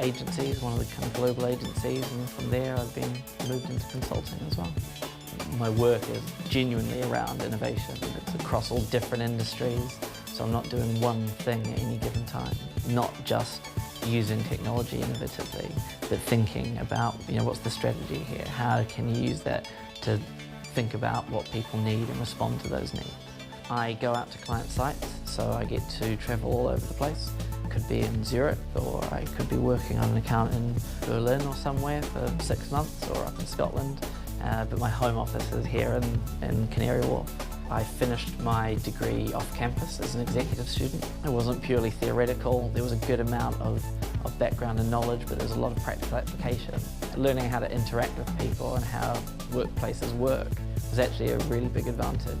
agencies, one of the kind of global agencies, and from there I've been moved into consulting as well. My work is genuinely around innovation. It's across all different industries, so I'm not doing one thing at any given time. Not just using technology innovatively, but thinking about, what's the strategy here? How can you use that to think about what people need and respond to those needs? I go out to client sites, so I get to travel all over the place. I could be in Zurich, or I could be working on an account in Berlin or somewhere for 6 months, or up in Scotland. But my home office is here in Canary Wharf. I finished my degree off campus as an executive student. It wasn't purely theoretical. There was a good amount of background and knowledge, but there was a lot of practical application. Learning how to interact with people and how workplaces work was actually a really big advantage.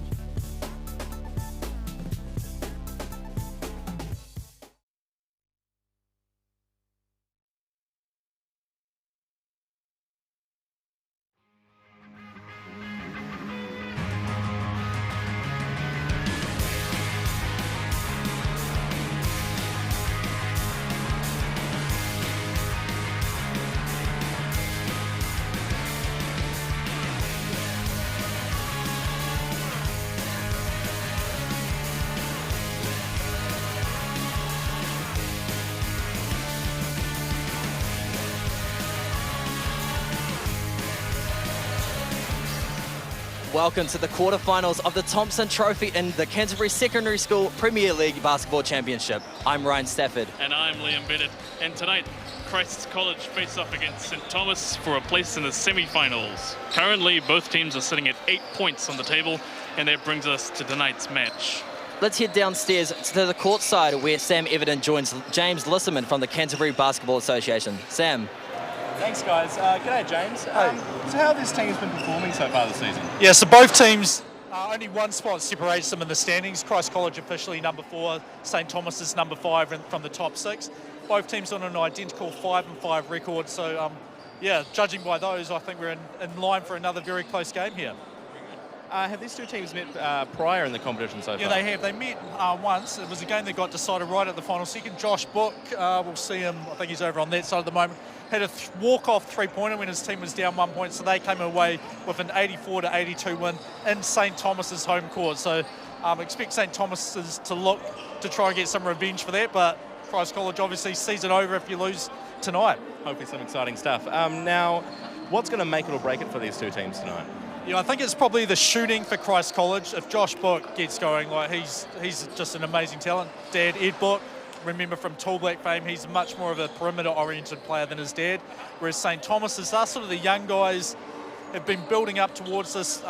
Welcome to the quarterfinals of the Thomson Trophy in the Canterbury Secondary School Premier League Basketball Championship. I'm Ryan Stafford. And I'm Liam Bennett. And tonight, Christ's College face off against St Thomas for a place in the semi-finals. Currently, both teams are sitting at 8 points on the table, and that brings us to tonight's match. Let's head downstairs to the courtside where Sam Everton joins James Lisserman from the Canterbury Basketball Association. Sam. Thanks, guys. G'day, James. So how have this team's been performing so far this season? Yeah, so both teams, only one spot separates them in the standings. Christ College officially number 4, St Thomas is number 5 from the top 6. Both teams on an identical 5-5 record. So, yeah, judging by those, I think we're in line for another very close game here. Have these two teams met prior in the competition so far? Yeah, they have. They met once. It was a game that got decided right at the final second. Josh Book, we'll see him, I think he's over on that side at the moment, had a walk-off three-pointer when his team was down 1 point, so they came away with an 84-82 win in St Thomas's home court. So expect St Thomas's to look to try and get some revenge for that, but Christ College obviously sees it over if you lose tonight. Hopefully some exciting stuff. Now, what's going to make it or break it for these two teams tonight? Yeah, I think it's probably the shooting for Christ College. If Josh Book gets going, he's just an amazing talent. Dad, Ed Book, remember from Tall Black fame, he's much more of a perimeter-oriented player than his dad. Whereas St Thomas's, they're sort of the young guys have been building up towards this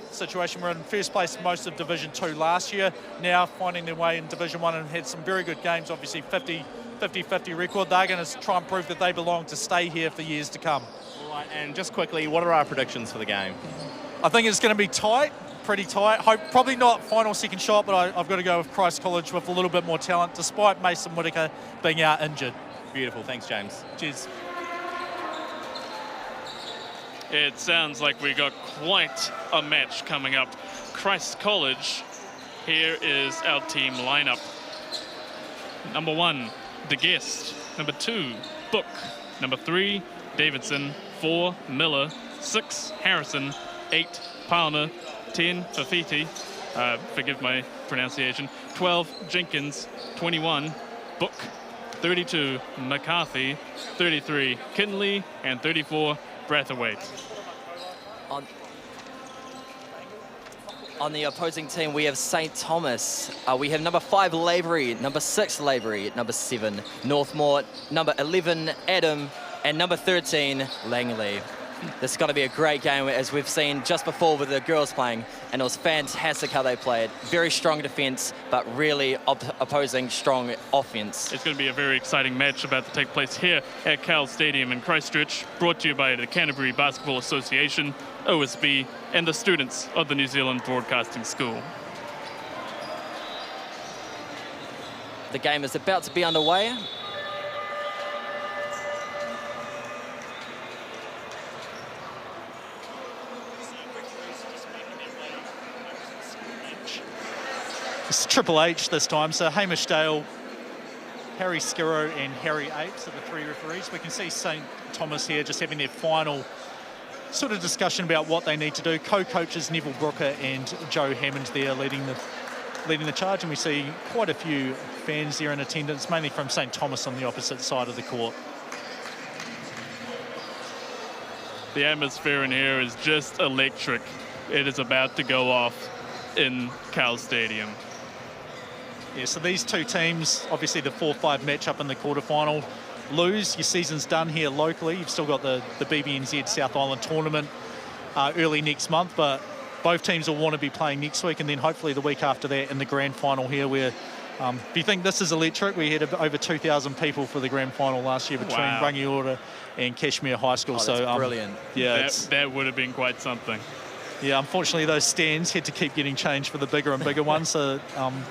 situation. We're in first place most of Division 2 last year, now finding their way in Division 1 and had some very good games, obviously 50-50 record. They're going to try and prove that they belong to stay here for years to come. All right, and just quickly, what are our predictions for the game? I think it's going to be tight, pretty tight. Probably not final second shot, but I've got to go with Christ College with a little bit more talent, despite Mason Whitaker being out injured. Beautiful. Thanks, James. Cheers. It sounds like we got quite a match coming up. Christ College, here is our team lineup. Number 1, De Guest. Number 2, Book. Number 3, Davidson. 4, Miller. 6, Harrison. 8, Palmer. 10, Fafiti. Forgive my pronunciation. 12, Jenkins. 21, Book. 32, McCarthy. 33, Kinley. And 34, Brathwaite. On the opposing team, we have St Thomas. We have number 5, Lavery, number 6, Lavery, number 7, Northmore, number 11, Adam, and number 13, Langley. This is going to be a great game, as we've seen just before with the girls playing, and it was fantastic how they played. Very strong defense, but really opposing strong offense. It's going to be a very exciting match about to take place here at Cowles Stadium in Christchurch, brought to you by the Canterbury Basketball Association, OSB, and the students of the New Zealand Broadcasting School. The game is about to be underway. It's Triple H this time, so Hamish Dale Harry Skirrow and Harry Apes are the 3 referees. We can see St Thomas here just having their final sort of discussion about what they need to do. Co-coaches Neville Brooker and Joe Hammond there leading the charge, and we see quite a few fans there in attendance, mainly from St Thomas on the opposite side of the court. The atmosphere in here is just electric. It is about to go off in Cowles Stadium. Yeah, so these two teams, obviously the 4-5 matchup in the quarterfinal, lose, your season's done here locally. You've still got the BBNZ South Island tournament early next month, but both teams will want to be playing next week, and then hopefully the week after that in the grand final here, where if you think this is electric, we had over 2,000 people for the grand final last year between Rangiora and Cashmere High School. Oh, so brilliant. Yeah, that would have been quite something. Yeah, unfortunately those stands had to keep getting changed for the bigger and bigger ones. So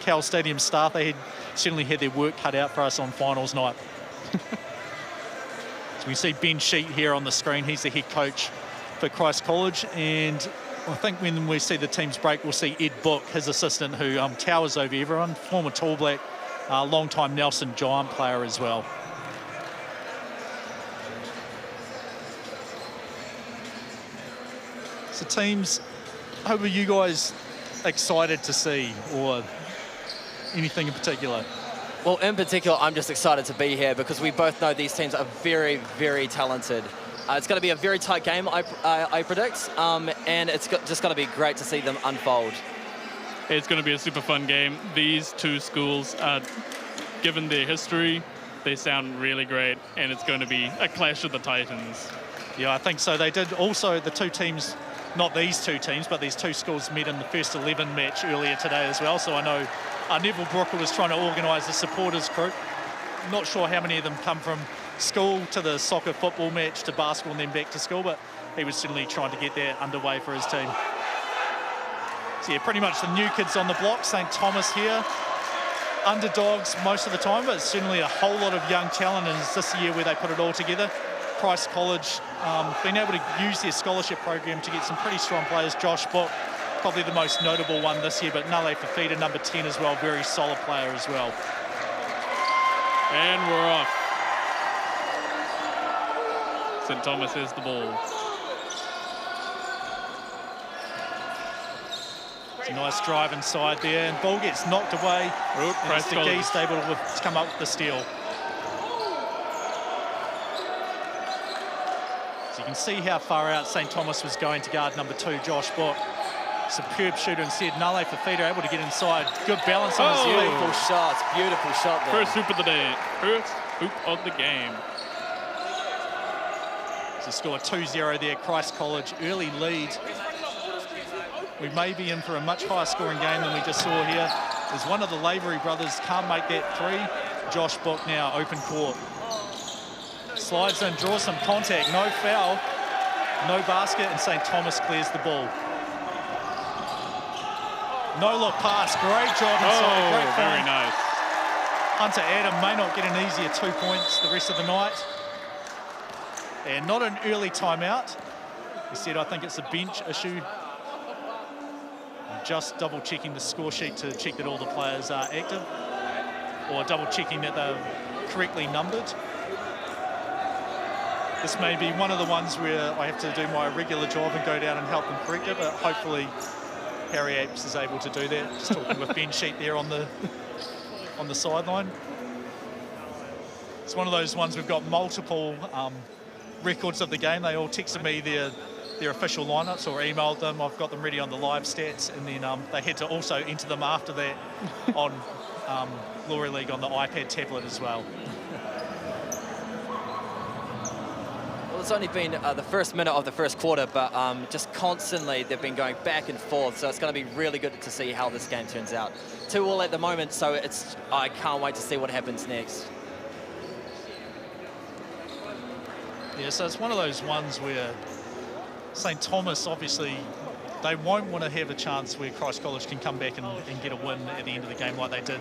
Cowles Stadium staff, they certainly had their work cut out for us on finals night. So we see Ben Sheet here on the screen. He's the head coach for Christ College, and I think when we see the teams break, we'll see Ed Book, his assistant, who towers over everyone, former Tall Black, long-time Nelson Giant player as well. So teams, who are you guys excited to see, or anything in particular? Well, in particular, I'm just excited to be here because we both know these teams are very, very talented. It's going to be a very tight game, I predict, and it's just going to be great to see them unfold. It's going to be a super fun game. These two schools, given their history, they sound really great, and it's going to be a clash of the Titans. Yeah, I think so. They did also, the two teams, not these two teams, but these two schools met in the first 11 match earlier today as well. So I know Neville Brooker was trying to organise the supporters group. Not sure how many of them come from school to the soccer football match to basketball and then back to school, but he was certainly trying to get that underway for his team. So yeah, pretty much the new kids on the block. St Thomas here, underdogs most of the time, but certainly a whole lot of young talent, and it's this year where they put it all together. Christ College being able to use their scholarship program to get some pretty strong players. Josh Book, probably the most notable one this year, but Nale Fafita, number 10 as well, very solid player as well. And we're off. St Thomas has the ball. It's a nice drive inside there, and ball gets knocked away. Christ College Geese able to come up with the steal. So you can see how far out St Thomas was going to guard number 2, Josh Book. Superb shooter instead. Nale Fafita able to get inside. Good balance on his feet. Beautiful shots, beautiful shot there. First hoop of the day. First hoop of the game. So score 2-0 there, Christ College, early lead. We may be in for a much higher scoring game than we just saw here, as one of the Lavery brothers can't make that 3. Josh Book now, open court. Slides in, draws some contact, no foul, no basket, and St Thomas clears the ball. No look pass, great job inside, great very find. nice. Hunter Adam may not get an easier 2 points the rest of the night. And not an early timeout. He said, I think it's a bench issue. I'm just double checking the score sheet to check that all the players are active, or double checking that they're correctly numbered. This may be one of the ones where I have to do my regular job and go down and help them correct it, but hopefully Harry Apes is able to do that. Just talking with Ben Sheet there on the sideline. It's one of those ones we've got multiple records of the game. They all texted me their official lineups or emailed them. I've got them ready on the live stats, and then they had to also enter them after that on Glory League on the iPad tablet as well. Well, it's only been the first minute of the first quarter, but just constantly they've been going back and forth, so it's going to be really good to see how this game turns out. 2-2 at the moment, so I can't wait to see what happens next. Yeah, so it's one of those ones where St Thomas, obviously, they won't want to have a chance where Christ College can come back and get a win at the end of the game like they did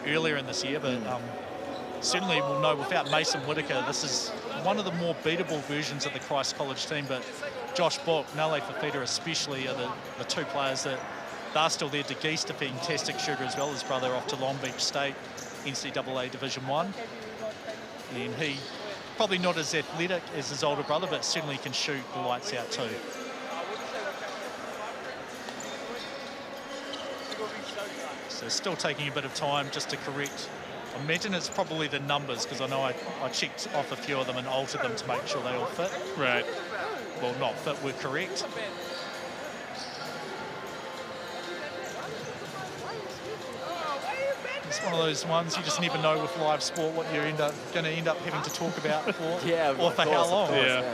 earlier in this year, but certainly we'll know without Mason Whitaker, this is one of the more beatable versions of the Christ College team, but Josh Book, Nale Fafita especially are the two players that they're still there. De Geese, a fantastic shooter as well, his brother off to Long Beach State. NCAA Division 1. And he, probably not as athletic as his older brother, but certainly can shoot the lights out too. So still taking a bit of time just to correct. I imagine it's probably the numbers, because I know I checked off a few of them and altered them to make sure they all fit. Right. Well, not fit, were correct. It's one of those ones you just never know with live sport what you're going to end up having to talk about for, Yeah, or for how long. Yeah.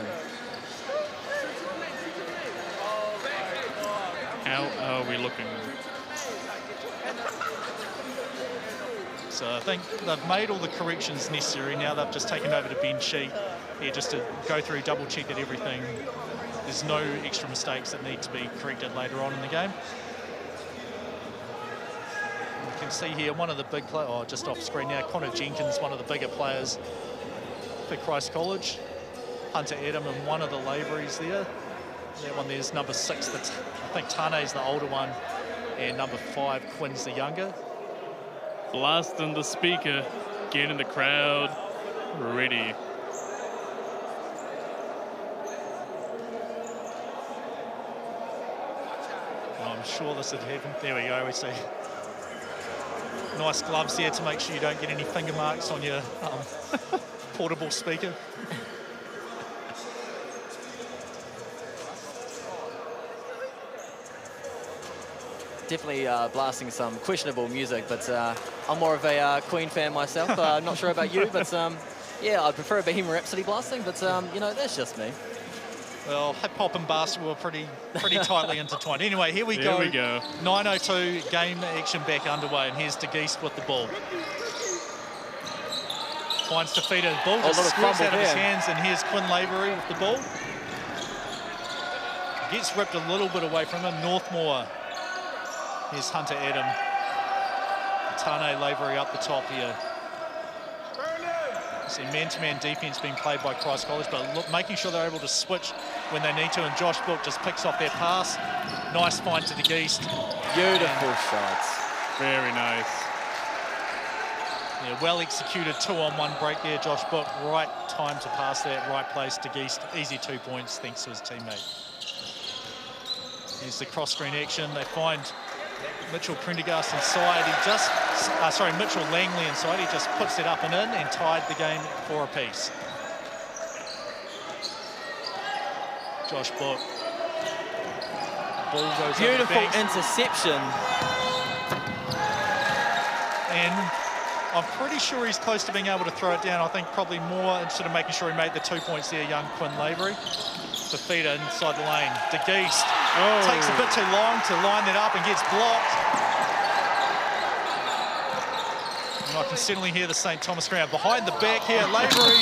How are we looking? So I think they've made all the corrections necessary. Now they've just taken over to Ben sheet here just to go through, double check that everything, there's no extra mistakes that need to be corrected later on in the game. You can see here one of the big players, just off screen now, Connor Jenkins, one of the bigger players for Christ College. Hunter Adam and one of the Laveries there. That one there's number 6, I think Tane's the older one, and number 5, Quinn's the younger. Blasting the speaker, getting the crowd ready. I'm sure this would happen. There we go, we see. Nice gloves there to make sure you don't get any finger marks on your portable speaker. Definitely blasting some questionable music, but I'm more of a Queen fan myself. Not sure about you, but yeah, I'd prefer a Bohemian Rhapsody blasting, but you know, that's just me. Well, hip-hop and basketball are pretty tightly intertwined. Anyway, here we go. Here we go. 9:02, game action back underway, and here's DeGeest with the ball. Finds Tafita, the ball just squirts out of his hands, and here's Quinn Lavery with the ball. Gets ripped a little bit away from him. Northmore. Here's Hunter Adam. Tane Lavery up the top here. See man-to-man defense being played by Christ College, but making sure they're able to switch when they need to, and Josh Book just picks off their pass. Nice find to DeGeest. Beautiful shots. Very nice. Yeah, well executed 2-on-1 break there, Josh Book. Right time to pass that, right place. DeGeest, easy 2 points thanks to his teammate. Here's the cross-screen action. They find Mitchell Prendergast inside. Mitchell Langley inside. He just puts it up and in and tied the game for a piece. Josh Book. Ball goes Beautiful over the banks. interception. And I'm pretty sure he's close to being able to throw it down. I think probably more instead of making sure he made the 2 points there, young Quinn Lavery. Tafita inside the lane. DeGeest takes a bit too long to line that up and gets blocked. And I can certainly hear the St. Thomas crowd behind the back here. Lavery,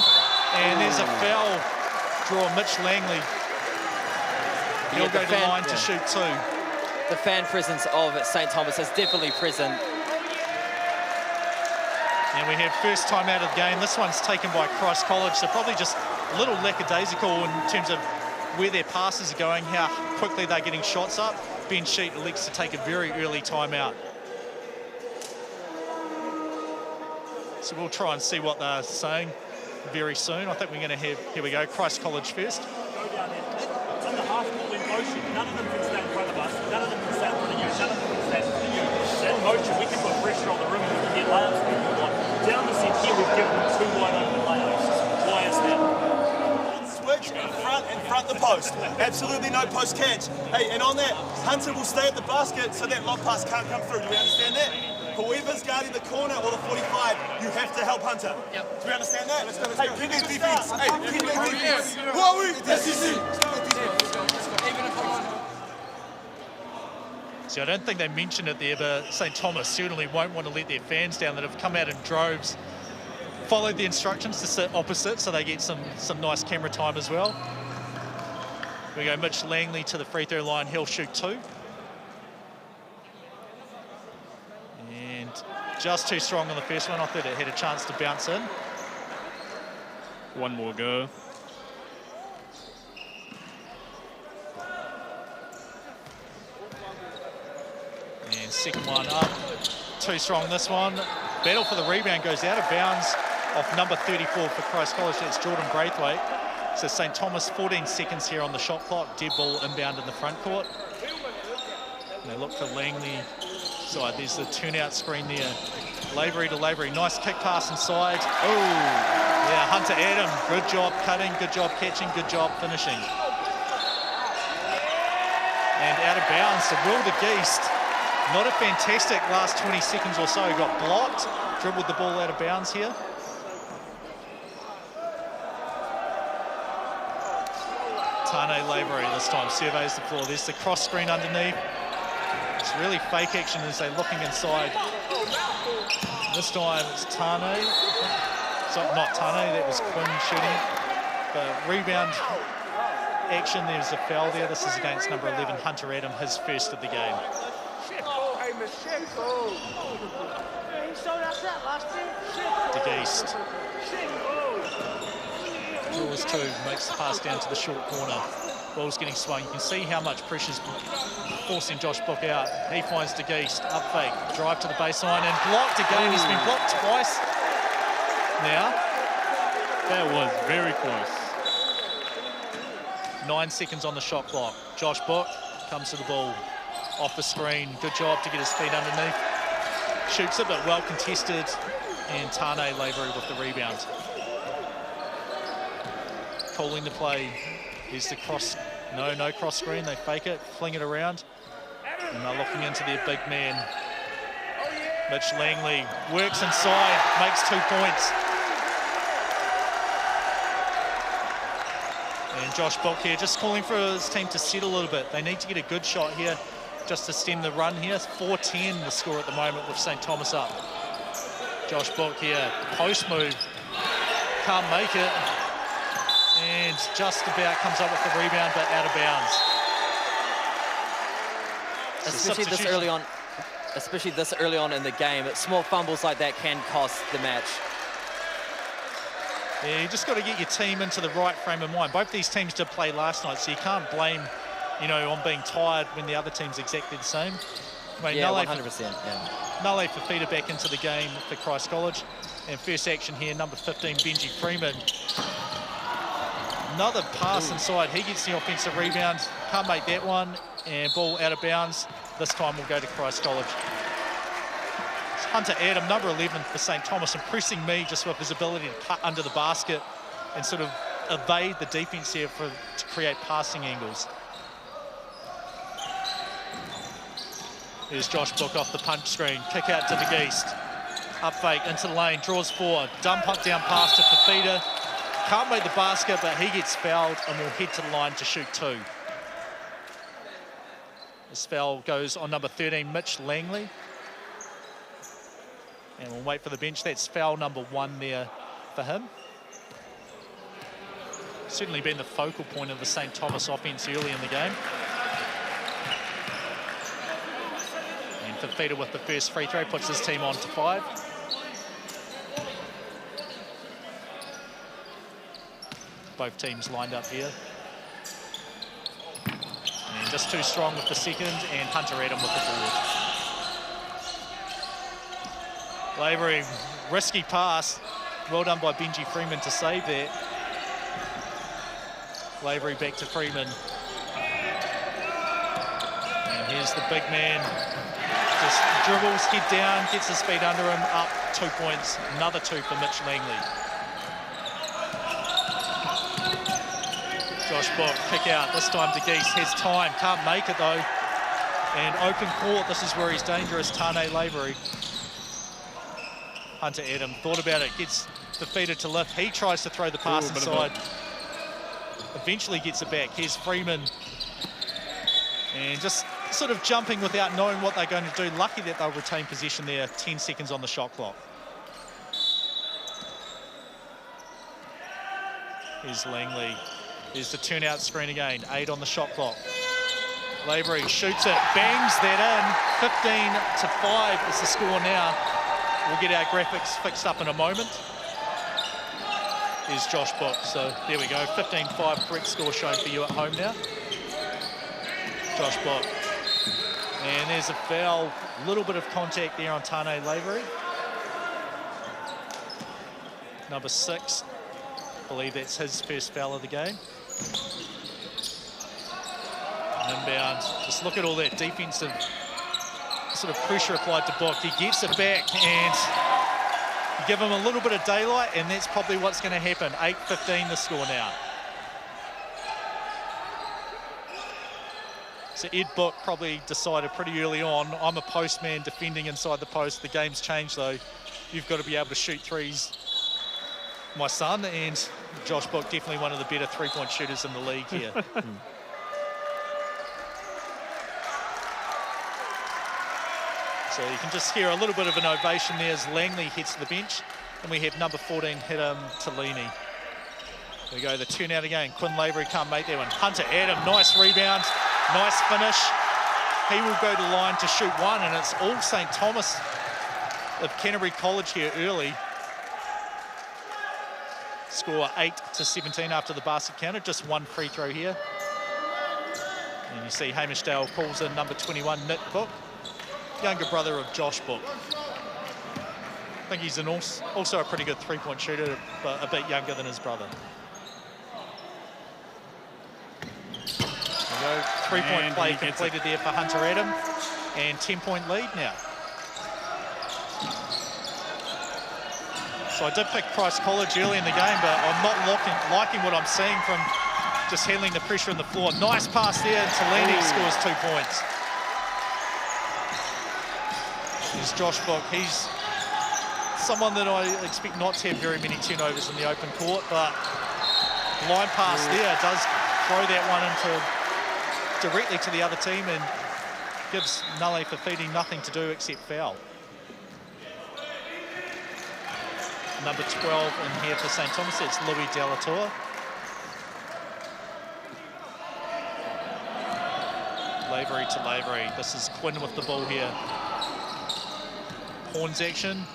and there's a foul draw. Mitch Langley. He'll go to the line to shoot 2. The fan presence of St. Thomas is definitely present. And we have first time out of the game. This one's taken by Christ College, so probably just a little lackadaisical in terms of where their passes are going, how quickly they're getting shots up. Ben Sheet elects to take a very early timeout. So we'll try and see what they're saying very soon. I think we're going to have, here we go, Christ College first. Go down there. It's on the half ball in motion. None of them can stay in front of us. None of them can stay in front of you. None of them can stay in front of you. So in motion, we can put pressure on the rim and we can get layups if we want. Down the set here, we've given them 2 wide open layups. Why is that? Switch in front the post. Absolutely no post catch. Hey, and on that, Hunter will stay at the basket so that lob pass can't come through. Do we understand that? Whoever's guarding the corner or the 45, you have to help Hunter. Yep. Do we understand that? Let's go. Hey, keep that defense. Hey, keep that defense. Who are we? SEC. See, I don't think they mentioned it there, but St. Thomas certainly won't want to let their fans down that have come out in droves. Followed the instructions to sit opposite, so they get some nice camera time as well. We go Mitch Langley to the free throw line. He'll shoot 2. And just too strong on the first one. I thought it had a chance to bounce in. One more go. And second one up. Too strong this one. battle for the rebound goes out of bounds off number 34 for Christ College. That's Jordan Braithwaite. So St. Thomas, 14 seconds here on the shot clock. Dead ball inbound in the front court. And they look for Langley side. There's the turnout screen there. Lavery to Lavery. Nice kick pass inside. Oh, yeah, Hunter Adam. Good job cutting, good job catching, good job finishing. And out of bounds to Will de Geest. Not a fantastic last 20 seconds or so. Got blocked, dribbled the ball out of bounds here. Tane Lavery this time surveys the floor. There's the cross screen underneath. It's really fake action as they're looking inside. This time it's Tane. So not Tane, that was Quinn shooting. But rebound action, there's a foul there. This is against number 11, Hunter Adam, his first of the game. De Geest. Draws two, makes the pass down to the short corner. Ball's getting swung. You can see how much pressure's forcing Josh Book out. He finds De Geest, up fake, drive to the baseline and blocked again. He's been blocked twice now. That was very close. 9 seconds on the shot clock. Josh Book comes to the ball off the screen. Good job to get his feet underneath. Shoots it, but well contested. And Tane Lavery with the rebound. Calling the play. Here's the cross. No cross screen. They fake it, fling it around. And they're looking into their big man. Mitch Langley works inside, makes 2 points. And Josh Book here just calling for his team to settle a little bit. They need to get a good shot here just to stem the run here. 4-10 the score at the moment with St. Thomas up. Josh Book here, post move, can't make it. And just about comes up with the rebound, but out of bounds. Especially this early on in the game, small fumbles like that can cost the match. Yeah, you just got to get your team into the right frame of mind. Both these teams did play last night, so you can't blame, on being tired when the other team's exactly the same. Yeah, 100%. Yeah. Nale Fafita back into the game for Christ College. And first action here, number 15, Benji Freeman. Another pass inside. He gets the offensive rebound. Can't make that one. And ball out of bounds. This time will go to Christ College. It's Hunter Adam, number 11 for St. Thomas, impressing me just with his ability to cut under the basket and sort of evade the defense here to create passing angles. Here's Josh Book off the punch screen. Kick out to De Geest. Up fake into the lane. Draws forward. Dump up down pass to Fafita. Can't make the basket, but he gets fouled and will head to the line to shoot 2. This foul goes on number 13, Mitch Langley. And we'll wait for the bench. That's foul number 1 there for him. Certainly been the focal point of the St. Thomas offense early in the game. And Fafita with the first free throw puts his team on to 5. Both teams lined up here. And just too strong with the second, and Hunter Adam with the board. Lavery, risky pass. Well done by Benji Freeman to save that. Lavery back to Freeman. And here's the big man. Just dribbles, head down, gets his feet under him, up 2 points. Another 2 for Mitch Langley. Josh Book, kick out. This time De Geest has time. Can't make it though. And open court, this is where he's dangerous. Tane Lavery. Hunter Adam thought about it, gets Fafita to lift. He tries to throw the pass inside. Eventually gets it back. Here's Freeman. And just sort of jumping without knowing what they're going to do. Lucky that they'll retain possession there. 10 seconds on the shot clock. Here's Langley. Here's the turnout screen again. 8 on the shot clock. Lavery shoots it, bangs that in. 15-5 is the score now. We'll get our graphics fixed up in a moment. Here's Josh Book. So there we go. 15-5 correct score shown for you at home now. Josh Book. And there's a foul. A little bit of contact there on Tane Lavery. number 6. I believe that's his first foul of the game. Inbound. Just look at all that defensive sort of pressure applied to Book. He gets it back and you give him a little bit of daylight, and that's probably what's going to happen. 8-15 the score now. So Ed Book probably decided pretty early on, I'm a postman defending inside the post. The game's changed though. You've got to be able to shoot threes, my son. And Josh Book, definitely one of the better three-point shooters in the league here. So you can just hear a little bit of an ovation there as Langley heads to the bench. And we have number 14, Hiram Talini. There we go, the turnout again. Quinn Lavery can't make that one. Hunter Adam, nice rebound, nice finish. He will go to line to shoot one, and it's all St. Thomas of Canterbury College here early. Score 8-17 after the basket counter, just one free throw here. And you see Hamish Dale calls in number 21, Nick Book, younger brother of Josh Book. I think he's also a pretty good three-point shooter, but a bit younger than his brother. There we go, three-point play completed there for Hunter Adam, and 10-point lead now. So I did pick Christ College early in the game, but I'm not liking what I'm seeing from just handling the pressure on the floor. Nice pass there, and Talini scores 2 points. Here's Josh Book. He's someone that I expect not to have very many turnovers in the open court, but line pass there does throw that one into directly to the other team and gives Nale Fafiti nothing to do except foul. Number 12 in here for St. Thomas, it's Louis Delatour. Lavery to Lavery. This is Quinn with the ball here. Horns action.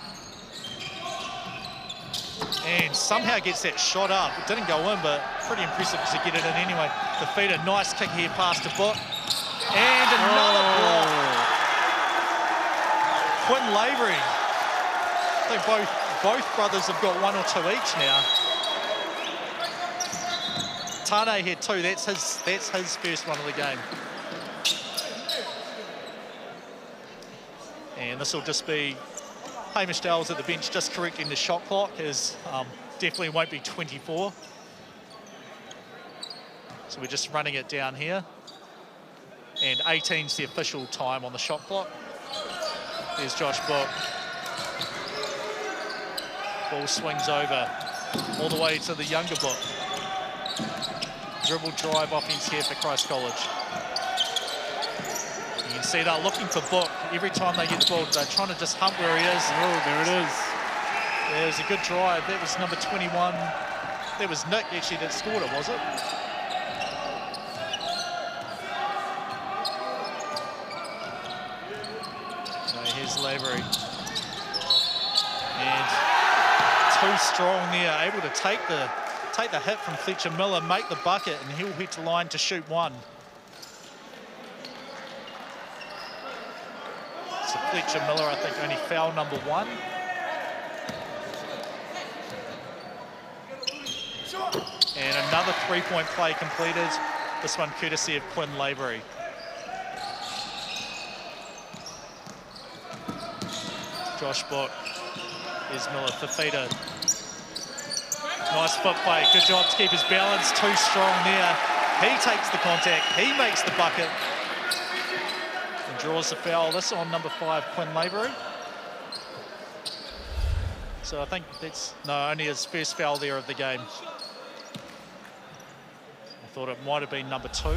And somehow gets that shot up. It didn't go in, but pretty impressive to get it in anyway. Fafita, nice kick here, pass to Book. And another block. Quinn Lavery. I think both brothers have got one or two each now. Tane had two. That's his first one of the game. And this will just be Hamish Dales at the bench just correcting the shot clock, as definitely won't be 24. So we're just running it down here. And 18's the official time on the shot clock. There's Josh Book. Ball swings over all the way to the younger Book. Dribble drive offense here for Christ College. You can see they're looking for Book. Every time they get the ball, they're trying to just hunt where he is. Oh, there it is. There's a good drive. That was number 21. That was Nick, actually, that scored it, was it? No, here's Lavery. And too strong there, able to take the hit from Fletcher Miller, make the bucket, and he'll head to line to shoot one. So Fletcher Miller, I think, only foul number 1. And another three-point play completed. This one courtesy of Quinn Lavery. Josh Book. Here's Miller, Fafita. Nice foot play, good job to keep his balance, too strong there. He takes the contact, he makes the bucket. And draws the foul, this on number 5, Quinn Lavery. So I think that's, no, only his first foul there of the game. I thought it might have been number 2.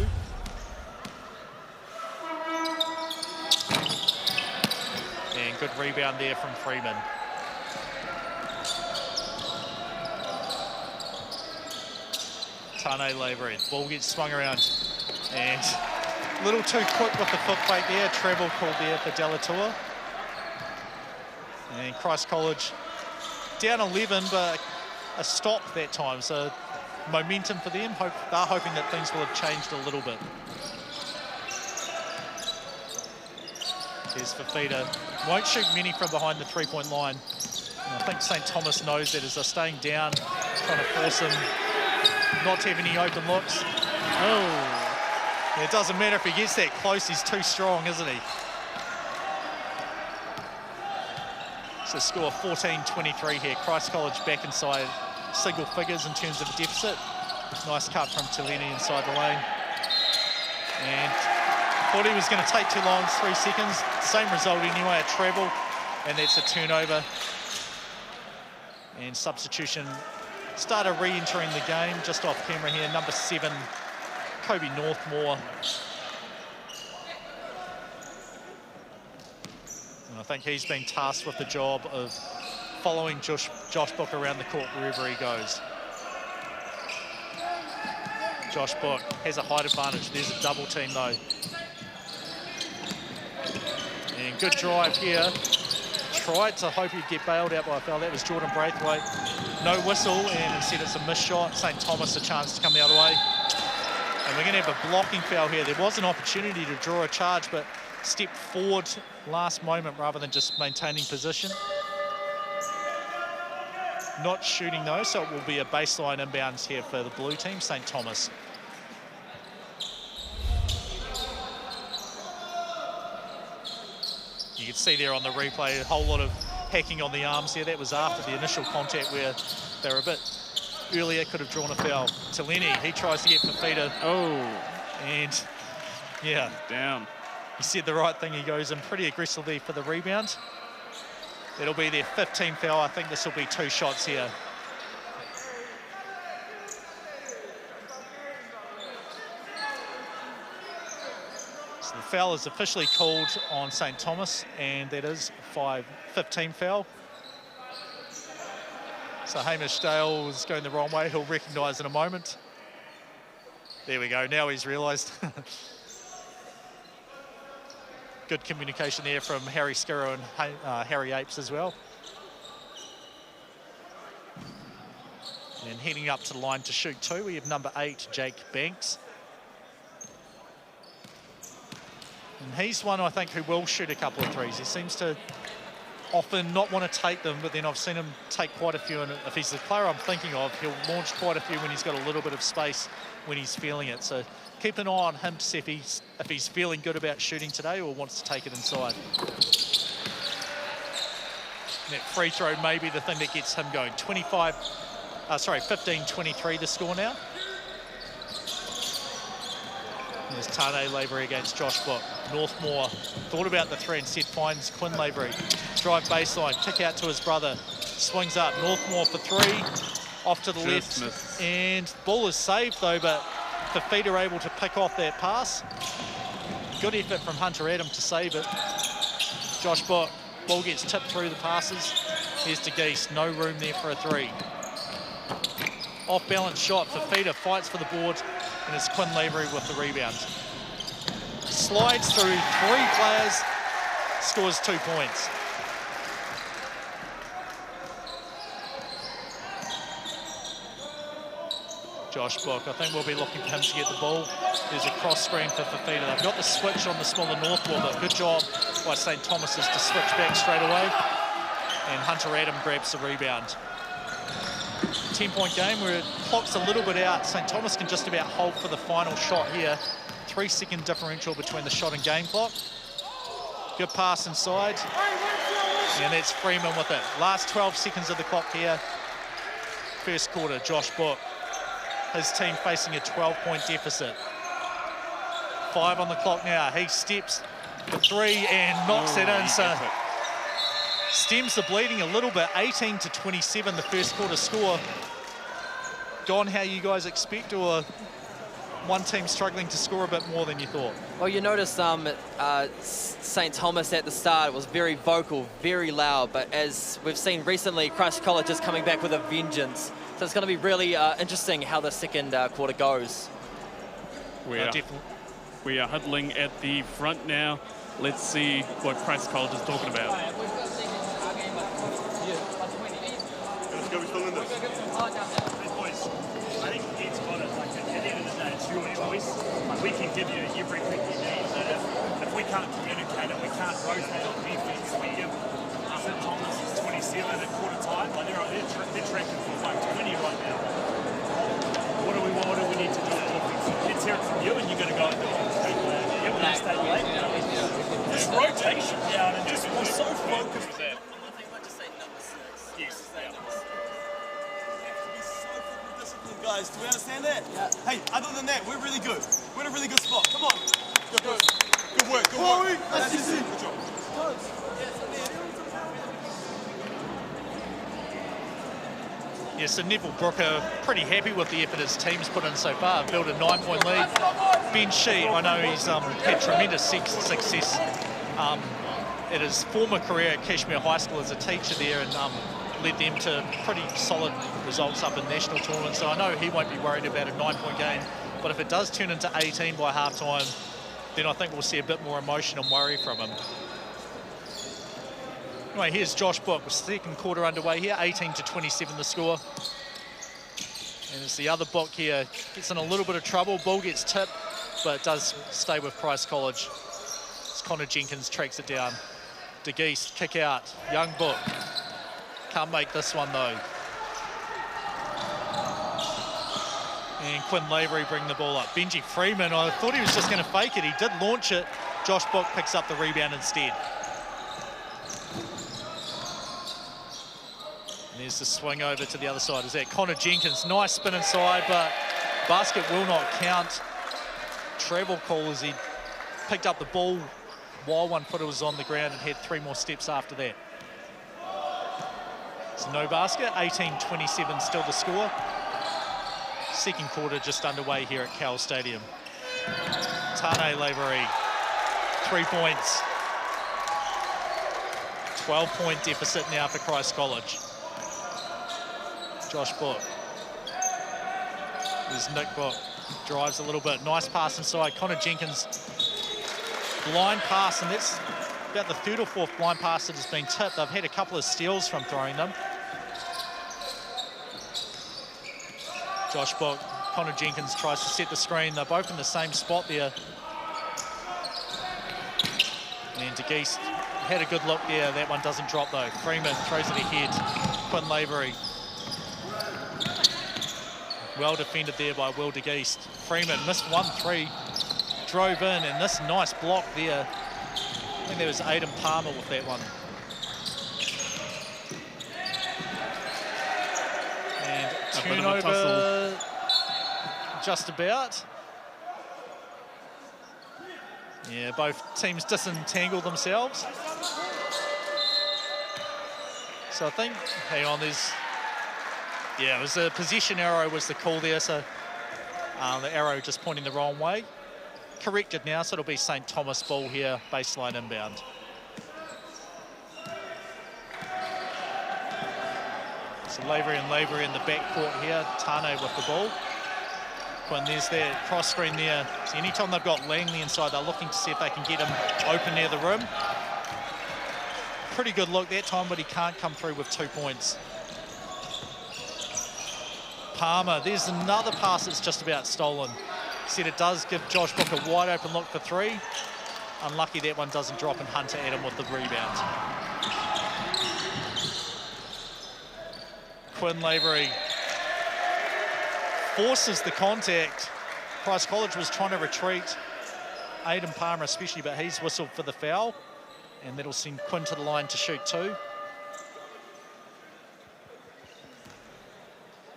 And good rebound there from Freeman. Tane Lavery, ball gets swung around, and a little too quick with the foot plate there, treble called there for Delatour. And Christ College down 11, but a stop that time, so momentum for them. They're hoping that things will have changed a little bit. Here's Fafita, won't shoot many from behind the three-point line. I think St. Thomas knows that as they're staying down, trying to force him not to have any open looks. Oh, yeah, it doesn't matter if he gets that close, he's too strong, isn't he? So score 14-23 here. Christ College back inside single figures in terms of deficit. Nice cut from Teleni inside the lane. And thought he was going to take too long, 3 seconds. Same result anyway, a treble, and that's a turnover. And substitution started re-entering the game just off camera here. Number 7, Kobe Northmore. And I think he's been tasked with the job of following Josh Book around the court wherever he goes. Josh Book has a height advantage. There's a double team though. And good drive here. Tried to hope he'd get bailed out by a foul. That was Jordan Braithwaite. No whistle, and instead it's a missed shot. St. Thomas a chance to come the other way. And we're going to have a blocking foul here. There was an opportunity to draw a charge, but stepped forward last moment rather than just maintaining position. Not shooting though, so it will be a baseline inbounds here for the blue team, St. Thomas. You can see there on the replay a whole lot of hacking on the arms here. That was after the initial contact where they were a bit earlier, could have drawn a foul. Teleni, he tries to get Fafita. Oh. And yeah. Down. He said the right thing. He goes in pretty aggressively for the rebound. It'll be their 15th foul. I think this will be 2 shots here. So the foul is officially called on St. Thomas, and that is 15 foul. So Hamish Dale is going the wrong way. He'll recognise in a moment. There we go. Now he's realised. Good communication there from Harry Skirrow and Harry Apes as well. And heading up to the line to shoot 2, we have number 8, Jake Banks. And he's one, I think, who will shoot a couple of threes. He seems to often not want to take them, but then I've seen him take quite a few. And if he's the player I'm thinking of, he'll launch quite a few when he's got a little bit of space when he's feeling it. So keep an eye on him to see if he's feeling good about shooting today or wants to take it inside. And that free throw may be the thing that gets him going. 15-23 the score now. There's Tane Lavery against Josh Book. Northmore thought about the 3 and said finds Quinn Lavery. Drive baseline, kick out to his brother. Swings up, Northmore for 3. Off to the left. Missed. And ball is saved though, but Fafita able to pick off that pass. Good effort from Hunter Adam to save it. Josh Book, ball gets tipped through the passes. Here's to Geese, no room there for a 3. Off balance shot, Fafita fights for the board, and it's Quinn Lavery with the rebound. Slides through 3 players, scores 2 points. Josh Book, I think we'll be looking for him to get the ball. There's a cross screen for Fafita. They've got the switch on the smaller Northmore, but good job by St. Thomas's to switch back straight away. And Hunter Adam grabs the rebound. 10-point game where it clocks a little bit out. St. Thomas can just about hold for the final shot here. 3-second differential between the shot and game clock. Good pass inside. And that's Freeman with it. Last 12 seconds of the clock here. First quarter, Josh Book. His team facing a 12-point deficit. 5 on the clock now. He steps for 3 and knocks it in. So stems the bleeding a little bit. 18-27, the first quarter score. Gone how you guys expect, or one team struggling to score a bit more than you thought? Well, you notice St. Thomas at the start was very vocal, very loud, but as we've seen recently, Christ College is coming back with a vengeance. So it's going to be really interesting how the second quarter goes. We are huddling at the front now. Let's see what Christ College is talking about. Let's go, we're still in this. Boys, I think it's got it. Like, at the end of the day, it's your choice. Like, we can give you everything you need, but if we can't communicate it, we can't rotate on defense. We give St. Thomas 20 27 at quarter time. Like they're tracking for like 20 right now. What do we need to do on offense? Let's hear it from you, and you're going to go and do it. Yep, we're going to stay late. This rotation down, and just we're so focused. Yes. Guys, do we understand that? Yeah. Hey, other than that, we're really good. We're in a really good spot. Come on. Good work. Good work. That's just it. Good job. Yeah, so Neville Brooker pretty happy with the effort his team's put in so far. Built a 9-point lead. Ben Shee, I know he's had tremendous success at his former career at Kashmir High School as a teacher there, and led them to pretty solid results up in national tournaments. So I know he won't be worried about a 9-point game, but if it does turn into 18 by half-time, then I think we'll see a bit more emotion and worry from him. Anyway, here's Josh Book with second quarter underway here, 18-27 the score. And it's the other Book here, gets in a little bit of trouble. Ball gets tipped, but it does stay with Christ College. It's Connor Jenkins tracks it down. De Geest, kick out, young Book. Can't make this one though. And Quinn Lavery bring the ball up. Benji Freeman, I thought he was just going to fake it. He did launch it. Josh Book picks up the rebound instead. And there's the swing over to the other side. Is that Connor Jenkins? Nice spin inside, but basket will not count. Travel call as he picked up the ball while one footer was on the ground and had 3 more steps after that. So no basket, 18-27 still the score. Second quarter just underway here at Cowles Stadium. Tane Lavery, 3 points. 12-point deficit now for Christ College. Josh Book. There's Nick Book, drives a little bit. Nice pass inside. Connor Jenkins, blind pass, and that's about the 3rd or 4th blind pass that has been tipped. They've had a couple of steals from throwing them. Josh Book, Connor Jenkins tries to set the screen. They're both in the same spot there. And De Geest had a good look there. That one doesn't drop though. Freeman throws it ahead. Quinn Lavery. Well defended there by Will De Geest. Freeman missed 1-3, drove in, and this nice block there. I think there was Aidan Palmer with that one. And turnover just about. Yeah, both teams disentangled themselves. So I think, hang on, yeah, it was a possession arrow was the call there, so the arrow just pointing the wrong way. Corrected now, so it'll be St. Thomas ball here, baseline inbound. So Lavery in the backcourt here, Tane with the ball. When there's that cross screen there, so anytime they've got Langley inside, they're looking to see if they can get him open near the rim. Pretty good look that time, but he can't come through with 2 points. Palmer, there's another pass that's just about stolen. Said it does give Josh Book a wide open look for 3. Unlucky that one doesn't drop, and Hunter Adam with the rebound. Quinn Lavery forces the contact. Christ College was trying to retreat. Aidan Palmer especially, but he's whistled for the foul. And that'll send Quinn to the line to shoot 2.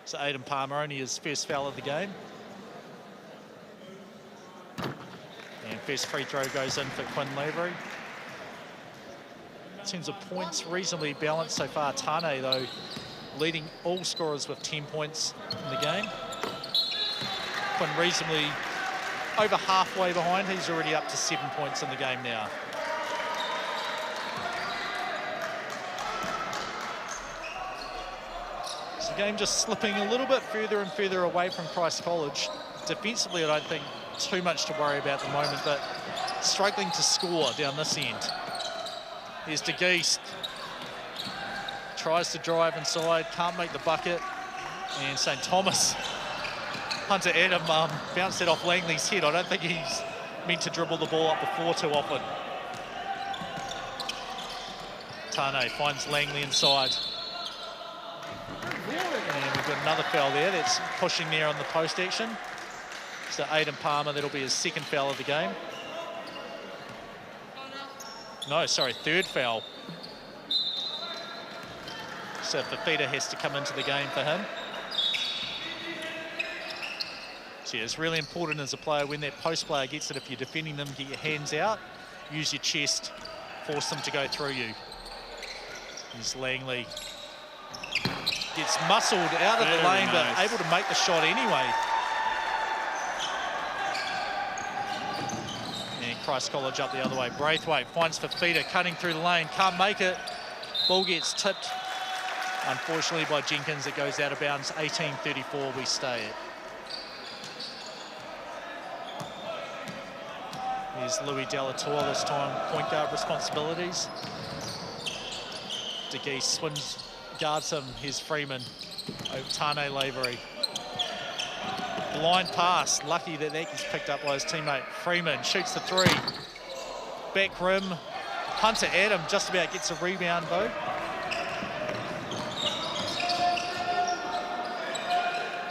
So Aidan Palmer only his first foul of the game. And first free throw goes in for Quinn Lavery. In terms of points, reasonably balanced so far. Tane, though, leading all scorers with 10 points in the game. Quinn reasonably over halfway behind. He's already up to 7 points in the game now. So the game just slipping a little bit further and further away from Christ College. Defensively, I don't think too much to worry about at the moment, but struggling to score down this end. Here's De Geest. Tries to drive inside, can't make the bucket. And St. Thomas, Hunter Adam bounced it off Langley's head. I don't think he's meant to dribble the ball up the floor too often. Tane finds Langley inside. And we've got another foul there. That's pushing there on the post action. So Aidan Palmer, that'll be his second foul of the game. No, sorry, third foul. So Fafita has to come into the game for him. So yeah, it's really important as a player when that post player gets it, if you're defending them, get your hands out, use your chest, force them to go through you. Here's Langley. Gets muscled out of the lane, but able to make the shot anyway. And Christ College up the other way. Braithwaite finds Fafita, cutting through the lane, can't make it. Ball gets tipped, unfortunately, by Jenkins. It goes out of bounds. 18-34, we stay at. Here's Louis Delatour this time, point guard responsibilities. De Geese swims, guards him. Here's Freeman. Tane Lavery. Blind pass. Lucky that that gets picked up by his teammate. Freeman shoots the three. Back rim. Hunter Adam just about gets a rebound though.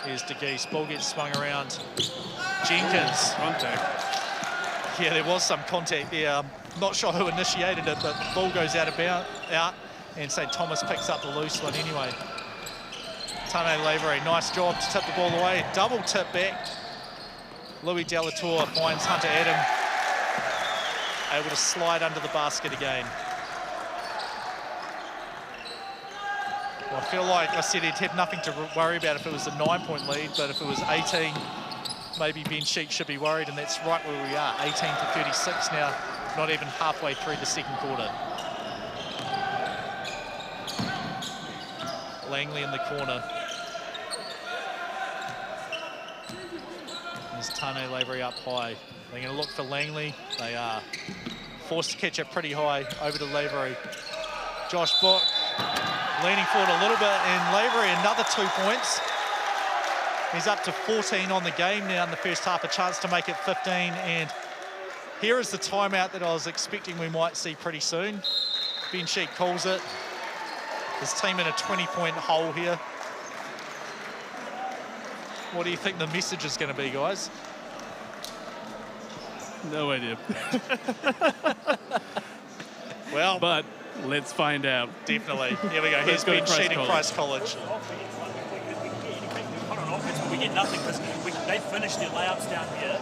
Here's De Geese. Ball gets swung around. Jenkins. Contact. Yeah, there was some contact there. I'm not sure who initiated it, but the ball goes out, and St. Thomas picks up the loose one anyway. Tane Lavery, nice job to tip the ball away. Double tip back. Louis Delatour finds Hunter Adam. Able to slide under the basket again. Well, I feel like I said he'd have nothing to worry about if it was a 9-point lead, but if it was 18, maybe Ben Sheik should be worried, and that's right where we are. 18-36 now, not even halfway through the second quarter. Langley in the corner. There's Tane Lavery up high. They're going to look for Langley. They are forced to catch it pretty high over to Lavery. Josh Book leaning forward a little bit, and Lavery another 2 points. He's up to 14 on the game now in the first half, a chance to make it 15. And here is the timeout that I was expecting we might see pretty soon. Ben Sheik calls it. His team in a 20-point hole here. What do you think the message is going to be, guys? No idea. Well, but let's find out. Definitely. Here we go. Here's Ben Sheik at Christ College. We get nothing because they finish their layups down here.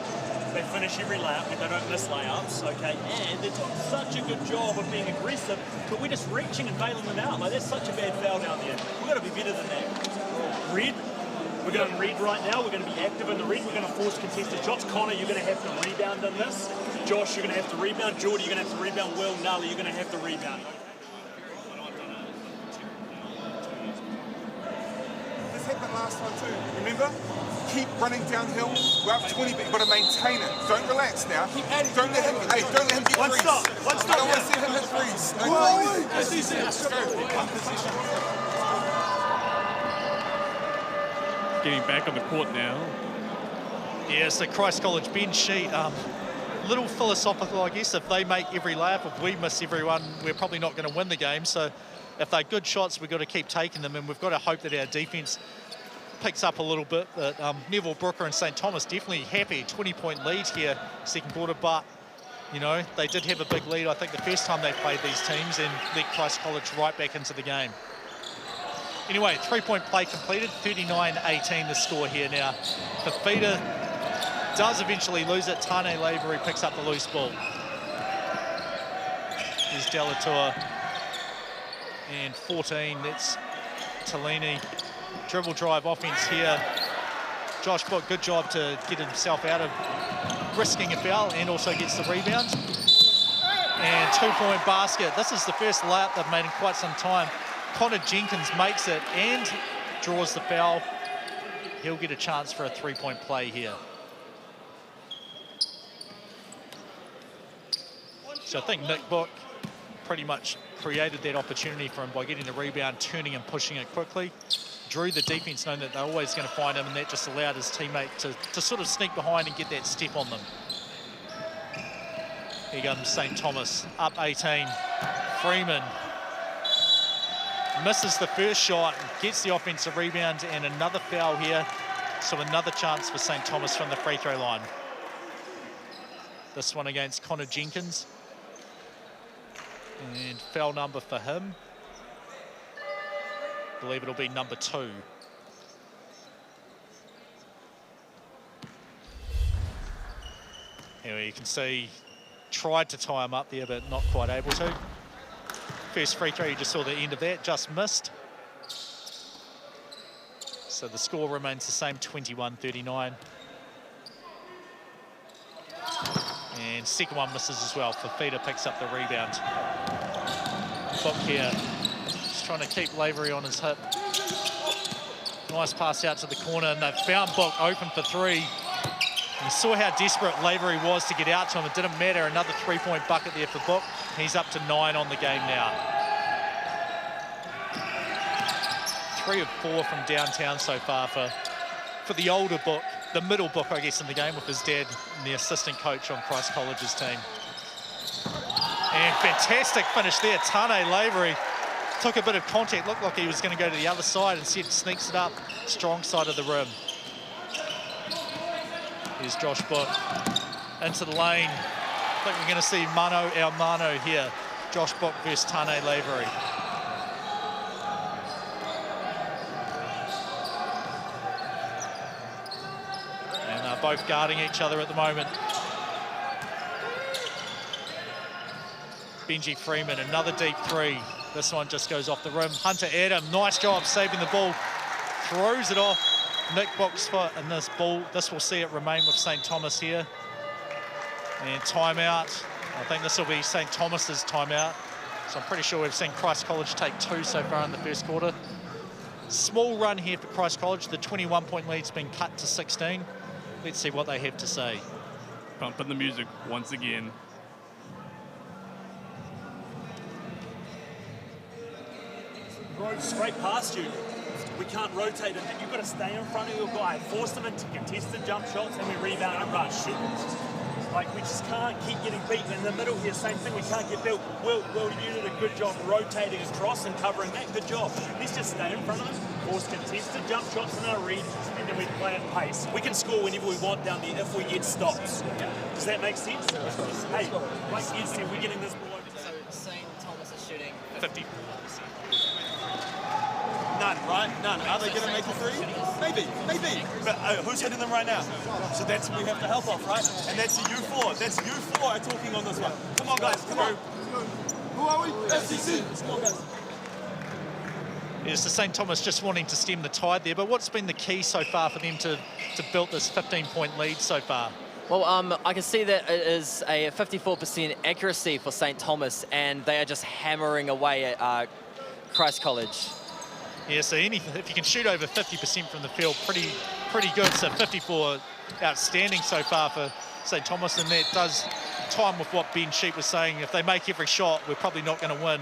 They finish every layup, and they don't miss layups, okay? And they're doing such a good job of being aggressive, but we're just reaching and bailing them out. Like, that's such a bad foul down there. We've got to be better than that. Red, we're going to read right now. We're going to be active in the red. We're going to force contested shots. Connor, you're going to have to rebound in this. Josh, you're going to have to rebound. Jordy, you're going to have to rebound. Will, Nally, you're going to have to rebound. This happened last time too, remember? Keep running downhill. We're up 20, but you've got to maintain it. Don't relax now. Don't let him get One threes. stop. One stop. I don't want to see him hit threes. Getting back on the court now. Yeah, so Christ College, Ben Sheik, little philosophical, I guess. If they make every layup, if we miss everyone, we're probably not going to win the game. So if they're good shots, we've got to keep taking them, and we've got to hope that our defense picks up a little bit. But Neville Brooker and St. Thomas definitely happy. 20-point lead here, second quarter, but you know, they did have a big lead, I think, the first time they played these teams, and let Christ College right back into the game. Anyway, 3-point play completed, 39-18 the score here now. Fafita does eventually lose it. Tane Lavery picks up the loose ball. Here's Delatour. And 14, that's Talini. Dribble drive offense here. Josh Book, good job to get himself out of risking a foul, and also gets the rebound. And 2-point basket. This is the first layup they've made in quite some time. Connor Jenkins makes it and draws the foul. He'll get a chance for a 3-point play here. So I think Nick Book pretty much created that opportunity for him by getting the rebound, turning and pushing it quickly. Drew the defense, knowing that they're always going to find him, and that just allowed his teammate to sort of sneak behind and get that step on them. Here comes St. Thomas, up 18. Freeman misses the first shot, gets the offensive rebound, and another foul here. So another chance for St. Thomas from the free throw line. This one against Connor Jenkins. And foul number for him. I believe it'll be number 2. Here you can see, tried to tie him up there, but not quite able to. First free throw, you just saw the end of that, just missed. So the score remains the same, 21-39. And second one misses as well. Fafita picks up the rebound. Book here, just trying to keep Lavery on his hip. Nice pass out to the corner, and they've found Book open for 3. You saw how desperate Lavery was to get out to him. It didn't matter. Another 3-point bucket there for Book. He's up to 9 on the game now. 3 of 4 from downtown so far for the older Book, the middle Book, I guess, in the game with his dad and the assistant coach on Christ College's team. And fantastic finish there. Tane Lavery took a bit of contact, looked like he was going to go to the other side, and instead sneaks it up, strong side of the rim. Here's Josh Book into the lane. I think we're going to see mano a mano here. Josh Book versus Tane Lavery. And they're both guarding each other at the moment. Benji Freeman, another deep 3. This one just goes off the rim. Hunter Adam, nice job saving the ball. Throws it off Nick Book's foot, and this will see it remain with St. Thomas here. And timeout. I think this will be St. Thomas's timeout. So I'm pretty sure we've seen Christ College take 2 so far in the first quarter. Small run here for Christ College. The 21-point lead's been cut to 16. Let's see what they have to say. Bumping the music once again. Straight past you. We can't rotate it. You've got to stay in front of your guy, force them into contested jump shots, and we rebound and rush. Like, we just can't keep getting beaten. In the middle here, same thing, we can't get built. Will, you did a good job rotating across and covering that. Good job. Let's just stay in front of them, force contested jump shots in our read, and then we play at pace. We can score whenever we want down there if we get stops. Does that make sense? Hey, like Ed said, we're getting this ball over. So St. Thomas is shooting 50. None, right? None. Are they going to make a 3? Maybe. But who's hitting them right now? So that's what we have to help off, right? And that's the U4. That's U4 talking on this one. Come on, guys. Come on. Who are we? SEC. Come on, guys. Yes, the St. Thomas just wanting to stem the tide there. But what's been the key so far for them to build this 15-point lead so far? Well, I can see that it is a 54% accuracy for St. Thomas, and they are just hammering away at Christ College. Yeah, so if you can shoot over 50% from the field, pretty good. So 54 outstanding so far for St. Thomas, and that does time with what Ben Sheep was saying. If they make every shot, we're probably not going to win.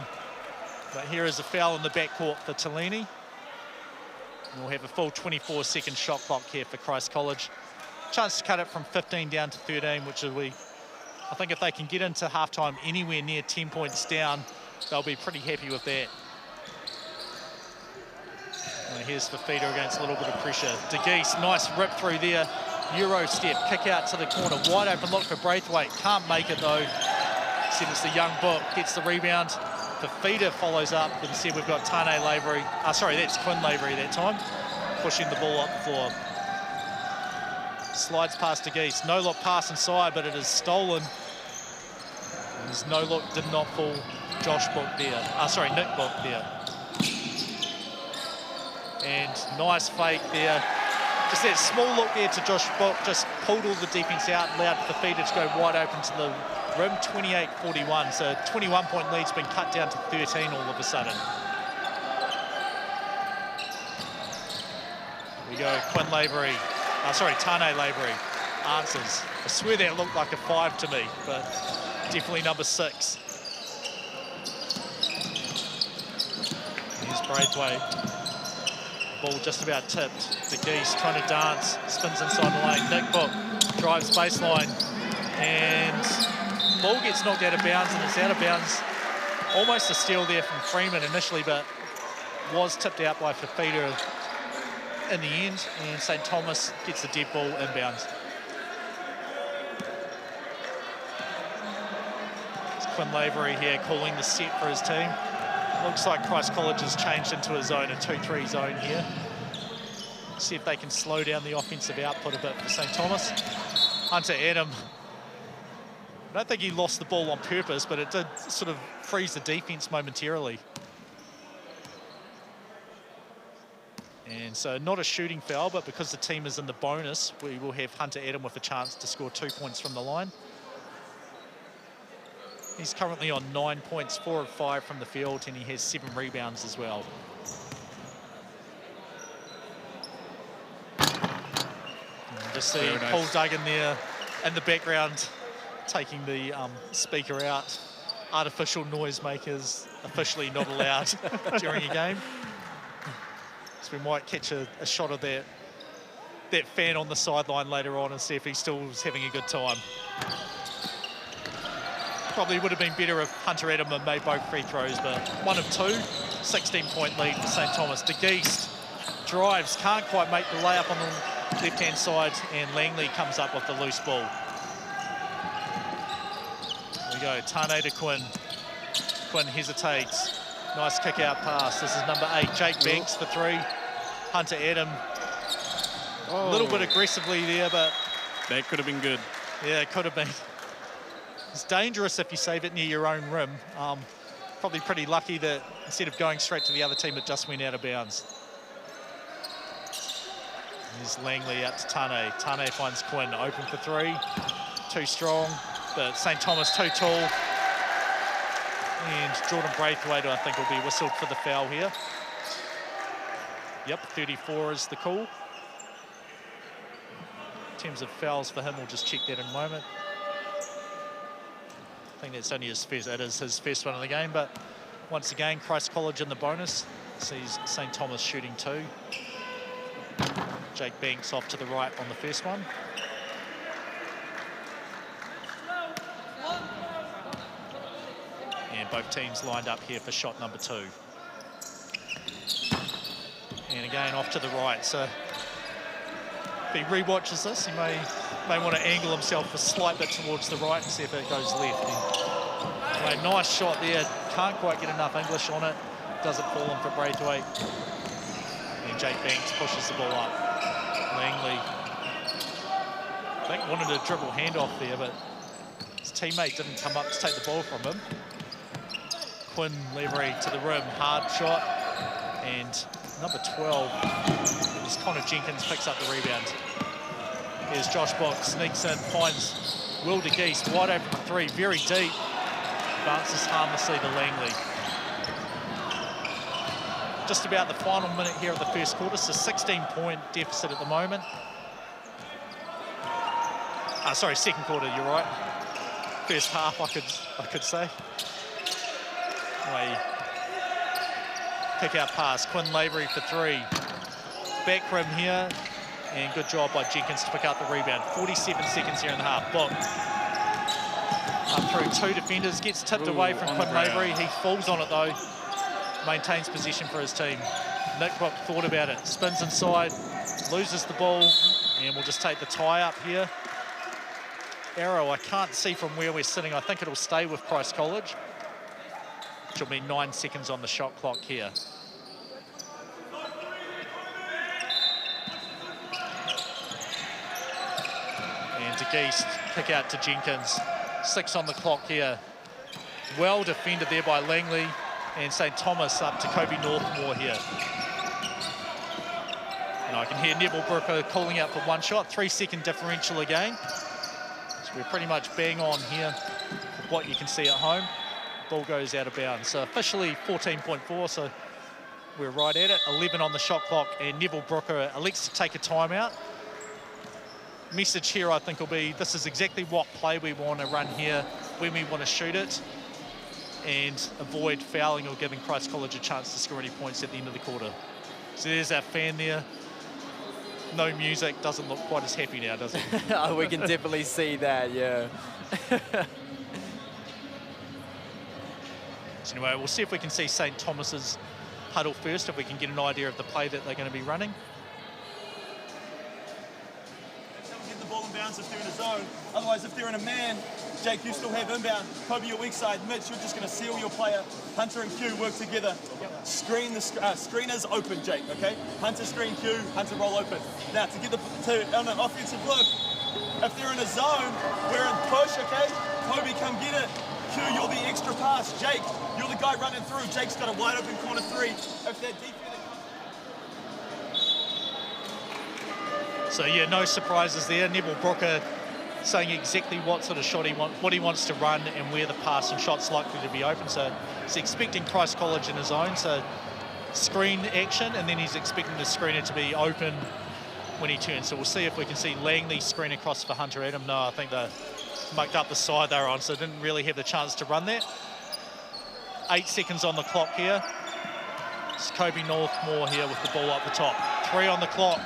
But here is a foul in the backcourt for Talini. We'll have a full 24-second shot clock here for Christ College. Chance to cut it from 15 down to 13, which will be, I think if they can get into halftime anywhere near 10 points down, they'll be pretty happy with that. Here's Fafita against a little bit of pressure. De Geese, nice rip through there. Euro step, kick out to the corner. Wide open look for Braithwaite. Can't make it though. Instead it's the young Book, gets the rebound. Fafita follows up. Instead we've got Tane Lavery. Sorry, that's Quinn Lavery that time. Pushing the ball up the floor. Slides past De Geese. No look pass inside, but it is stolen. And his no look did not fall Josh Book there. Nick Book there. And nice fake there. Just that small look there to Josh Book, just pulled all the defense out, allowed Fafita to go wide open to the rim, 28-41. So 21-point lead's been cut down to 13 all of a sudden. Here we go, Quinn Lavery, Tane Lavery answers. I swear that looked like a 5 to me, but definitely number 6. Here's Braithwaite. Ball just about tipped. De Geese trying to dance, spins inside the lane. Nick Book drives baseline, and ball gets knocked out of bounds, and it's out of bounds. Almost a steal there from Freeman initially, but was tipped out by Fafita in the end, and St Thomas gets the dead ball inbounds. It's Quinn Lavery here calling the set for his team. Looks like Christ College has changed into a zone, a 2-3 zone here. See if they can slow down the offensive output a bit for St Thomas. Hunter Adam, I don't think he lost the ball on purpose, but it did sort of freeze the defense momentarily. And so not a shooting foul, but because the team is in the bonus, we will have Hunter Adam with a chance to score 2 points from the line. He's currently on 9 points, 4 of 5 from the field, and he has 7 rebounds as well. And just see Paul Duggan there in the background, taking the speaker out. Artificial noisemakers officially not allowed during a game. So we might catch a shot of that fan on the sideline later on and see if he still is having a good time. Probably would have been better if Hunter Adam had made both free throws, but 1 of 2, 16-point lead for St Thomas. De Geest drives, can't quite make the layup on the left-hand side, and Langley comes up with the loose ball. There we go, Tane to Quinn. Quinn hesitates. Nice kick-out pass. This is number 8, Jake Banks for 3. Hunter Adam, a little bit aggressively there, but... That could have been good. Yeah, it could have been. It's dangerous if you save it near your own rim. Probably pretty lucky that instead of going straight to the other team, it just went out of bounds. There's Langley out to Tane. Tane finds Quinn, open for 3. Too strong, but St Thomas too tall. And Jordan Braithwaite, I think, will be whistled for the foul here. Yep, 34 is the call. In terms of fouls for him, we'll just check that in a moment. I think that's only his first, it is his first one of the game, but once again, Christ College in the bonus. Sees St Thomas shooting 2. Jake Banks off to the right on the first one. And both teams lined up here for shot number 2. And again, off to the right. So if he re-watches this, he may want to angle himself a slight bit towards the right and see if it goes left. And, nice shot there. Can't quite get enough English on it. Doesn't fall in for Braithwaite. And Jake Banks pushes the ball up. Langley, I think, wanted a dribble handoff there, but his teammate didn't come up to take the ball from him. Quinn Lavery to the rim, hard shot, and number 12, is Connor Jenkins, picks up the rebound. Here's Josh Book, sneaks in, finds Will De Geest, wide open for 3, very deep, bounces harmlessly to Langley. Just about the final minute here of the first quarter, so 16-point deficit at the moment. Sorry, second quarter, you're right. First half, I could say. Anyway, kick out pass, Quinn Lavery for 3. Back rim here, and good job by Jenkins to pick up the rebound. 47 seconds here in the half. Book up through 2 defenders, gets tipped away from Quinn Lavery. He falls on it though, maintains possession for his team. Nick Book thought about it, spins inside, loses the ball, and we'll just take the tie up here. Arrow, I can't see from where we're sitting. I think it'll stay with Christ College, which will be 9 seconds on the shot clock here. And De Geest, kick out to Jenkins. 6 on the clock here. Well defended there by Langley, and St Thomas up to Kobe Northmore here. And I can hear Neville Brooker calling out for 1 shot, 3-second differential again. So we're pretty much bang on here with what you can see at home. Ball goes out of bounds. So officially 14.4, so we're right at it. 11 on the shot clock, and Neville Brooker elects to take a timeout. Message here, I think, will be this is exactly what play we want to run here when we want to shoot it and avoid fouling or giving Christ College a chance to score any points at the end of the quarter. So there's our fan there. No music, doesn't look quite as happy now, does it? Oh, we can definitely see that, yeah. So anyway, we'll see if we can see St Thomas's huddle first if we can get an idea of the play that they're going to be running. Get the ball in bounds if they're in a zone. Otherwise, if they're in a man, Jake, you still have inbound. Kobe, your weak side. Mitch, you're just going to seal your player. Hunter and Q work together. Screen the screeners open, Jake, okay? Hunter screen Q, Hunter roll open. Now, to get on an offensive look, if they're in a zone, we're in push, okay? Kobe, come get it. Q, you're the extra pass. Jake, you're the guy running through. Jake's got a wide open corner 3. If that defender comes... So yeah, no surprises there. Neville Brooker saying exactly what sort of shot what he wants to run and where the pass and shot's likely to be open. So he's expecting Christ College in his own, so screen action, and then he's expecting the screener to be open when he turns. So we'll see if we can see Langley screen across for Hunter Adam. No, I think they mucked up the side they're on, so didn't really have the chance to run that. 8 seconds on the clock here. It's Kobe Northmore here with the ball up the top. 3 on the clock.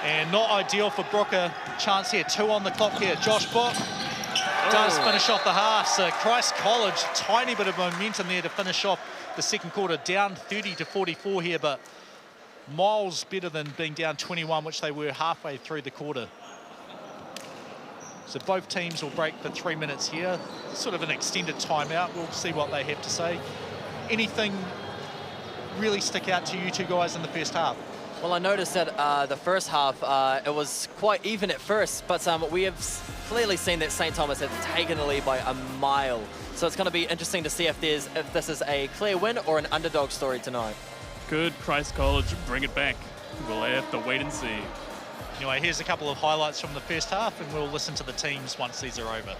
And not ideal for Brooker. Chance here, 2 on the clock here. Josh Book does finish off the half. So Christ College, tiny bit of momentum there to finish off the second quarter. Down 30-44 here, but miles better than being down 21, which they were halfway through the quarter. So both teams will break for 3 minutes here. Sort of an extended timeout. We'll see what they have to say. Anything really stick out to you two guys in the first half? Well, I noticed that the first half, it was quite even at first, but we have clearly seen that St. Thomas has taken the lead by a mile. So it's going to be interesting to see if this is a clear win or an underdog story tonight. Could Christ College bring it back? We'll have to wait and see. Anyway, here's a couple of highlights from the first half, and we'll listen to the teams once these are over.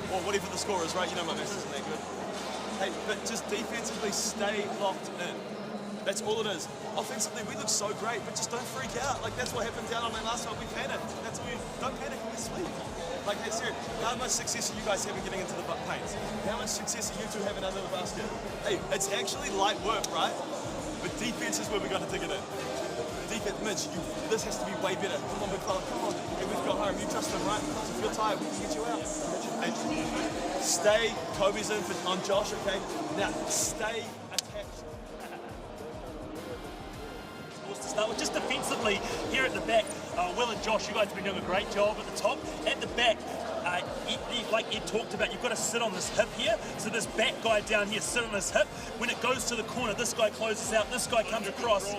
Or whatever the score is, right? You know my message isn't that good. Hey, but just defensively stay locked in. That's all it is. Offensively, we look so great, but just don't freak out. Like, that's what happened down on that last one. We panicked. That's what don't panic when we sleep. Like, hey, seriously, how much success are you guys having getting into the paints? How much success are you two having under the basket? Hey, it's actually light work, right? But defense is where we got to dig it in. Defense, Mitch, this has to be way better. Come on, big fella, come on. Hey, we've got home. You trust him, right? If you're tired, we can get you out. Hey, stay. Kobe's in on Josh, okay? Now, stay attached. To start with, just defensively, here at the back, Will and Josh, you guys have been doing a great job at the top. At the back, like Ed talked about, you've got to sit on this hip here. So this back guy down here, sit on this hip. When it goes to the corner, this guy closes out, this guy comes across.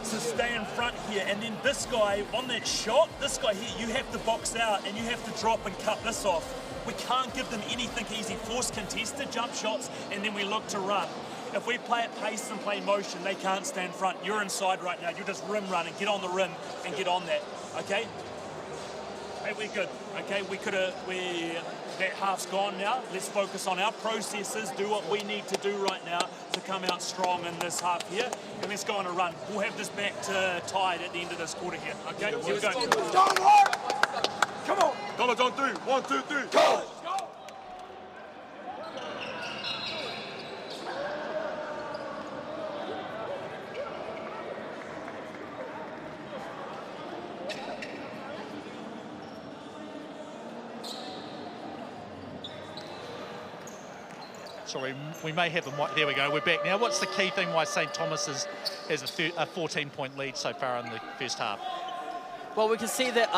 So stay in front here, and then this guy on that shot, this guy here, you have to box out and you have to drop and cut this off. We can't give them anything easy. Force contested jump shots, and then we look to run. If we play at pace and play motion, they can't stay in front. You're inside right now. You just rim run and get on the rim and get on that. Okay? Hey, we're good. Okay, that half's gone now. Let's focus on our processes, do what we need to do right now to come out strong in this half here, and let's go on a run. We'll have this back to tied at the end of this quarter here. Okay, here we go. Come on. Dollar, don't do. 1, 2, 3. Go. Sorry, we may have them. There we go, we're back now. What's the key thing why St. Thomas has a 14-point lead so far in the first half? Well, we can see that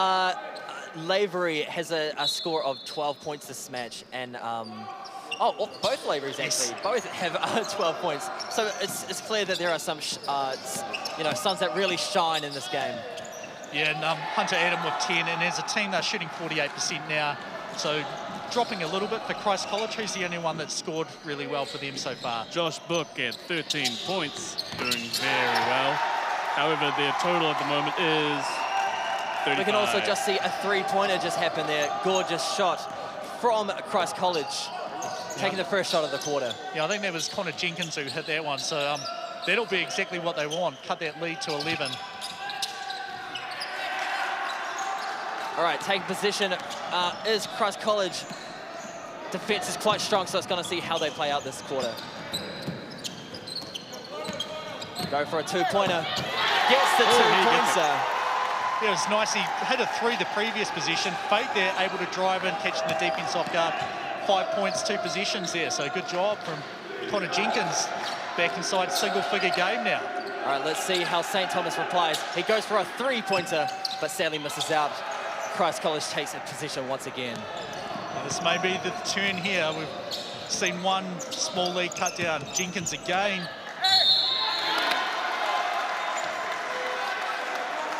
Lavery has a score of 12 points this match, and both Laverys actually, both have 12 points. So it's clear that there are some, suns that really shine in this game. Yeah, and Hunter Adam with 10, and as a team they're shooting 48% now. So dropping a little bit for Christ College. He's the only one that's scored really well for them so far. Josh Book at 13 points, doing very well. However, their total at the moment is 35. We can also just see a three-pointer just happen there. Gorgeous shot from Christ College. taking the first shot of the quarter. Yeah, I think that was Connor Jenkins who hit that one. So that'll be exactly what they want. Cut that lead to 11. All right, taking position is Christ College. Defense is quite strong, so it's going to see how they play out this quarter. Go for a two-pointer. Gets the two-pointer. Yeah, it was nice. He hit a 3 the previous possession. Fake there, able to drive in, catching the defense off guard. 5 points, 2 possessions there. So good job from Connor Jenkins. Back inside single-figure game now. All right, let's see how St. Thomas replies. He goes for a three-pointer, but sadly misses out. Christ College takes a position once again. Well, this may be the turn here. We've seen one small lead cut down. Jenkins again.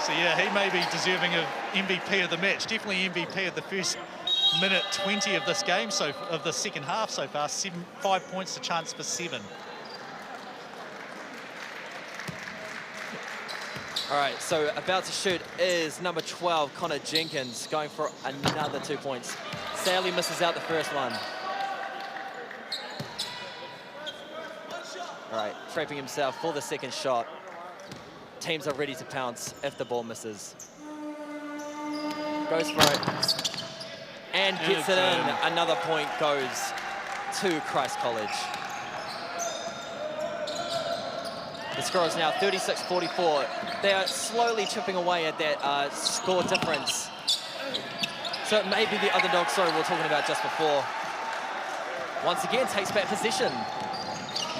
So yeah, he may be deserving of MVP of the match. Definitely MVP of the first minute 20 of this game, so of the second half so far. 5 points, a chance for 7. All right, so about to shoot is number 12, Connor Jenkins, going for another 2 points. Sadly misses out the first one. All right, trapping himself for the second shot. Teams are ready to pounce if the ball misses. Goes for it and gets it in. Another point goes to Christ College. The score is now 36-44. They are slowly chipping away at that score difference. So it may be the underdog story we were talking about just before. Once again, takes back position.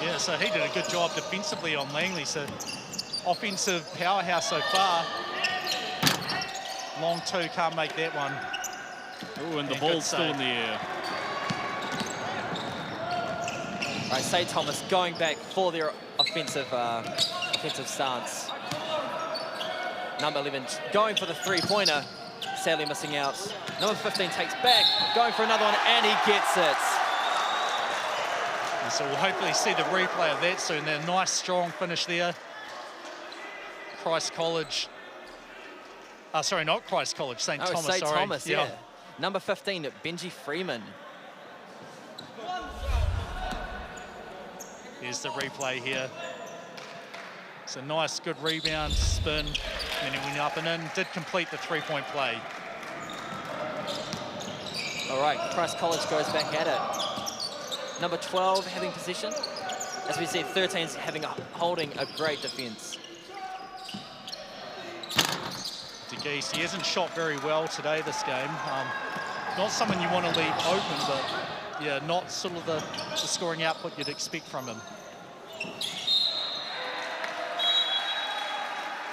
Yeah, so he did a good job defensively on Langley. So offensive powerhouse so far. Long 2, can't make that one. Oh, and the ball's still in the air. All right, St. Thomas going back for their offensive stance. Number 11 going for the three-pointer, sadly missing out. Number 15 takes back, going for another one, and he gets it. And so we'll hopefully see the replay of that soon. A nice, strong finish there. Christ College. Sorry, not Christ College, St. Thomas, St. sorry. Thomas, yeah. Number 15, Benji Freeman. Here's the replay here. It's a nice, good rebound, spin, and he went up and in. Did complete the three-point play. All right, Christ College goes back at it. Number 12 having position. As we see, 13's holding a great defense. DeGeese, he hasn't shot very well today this game. Not someone you want to leave open, but yeah, not sort of the scoring output you'd expect from him.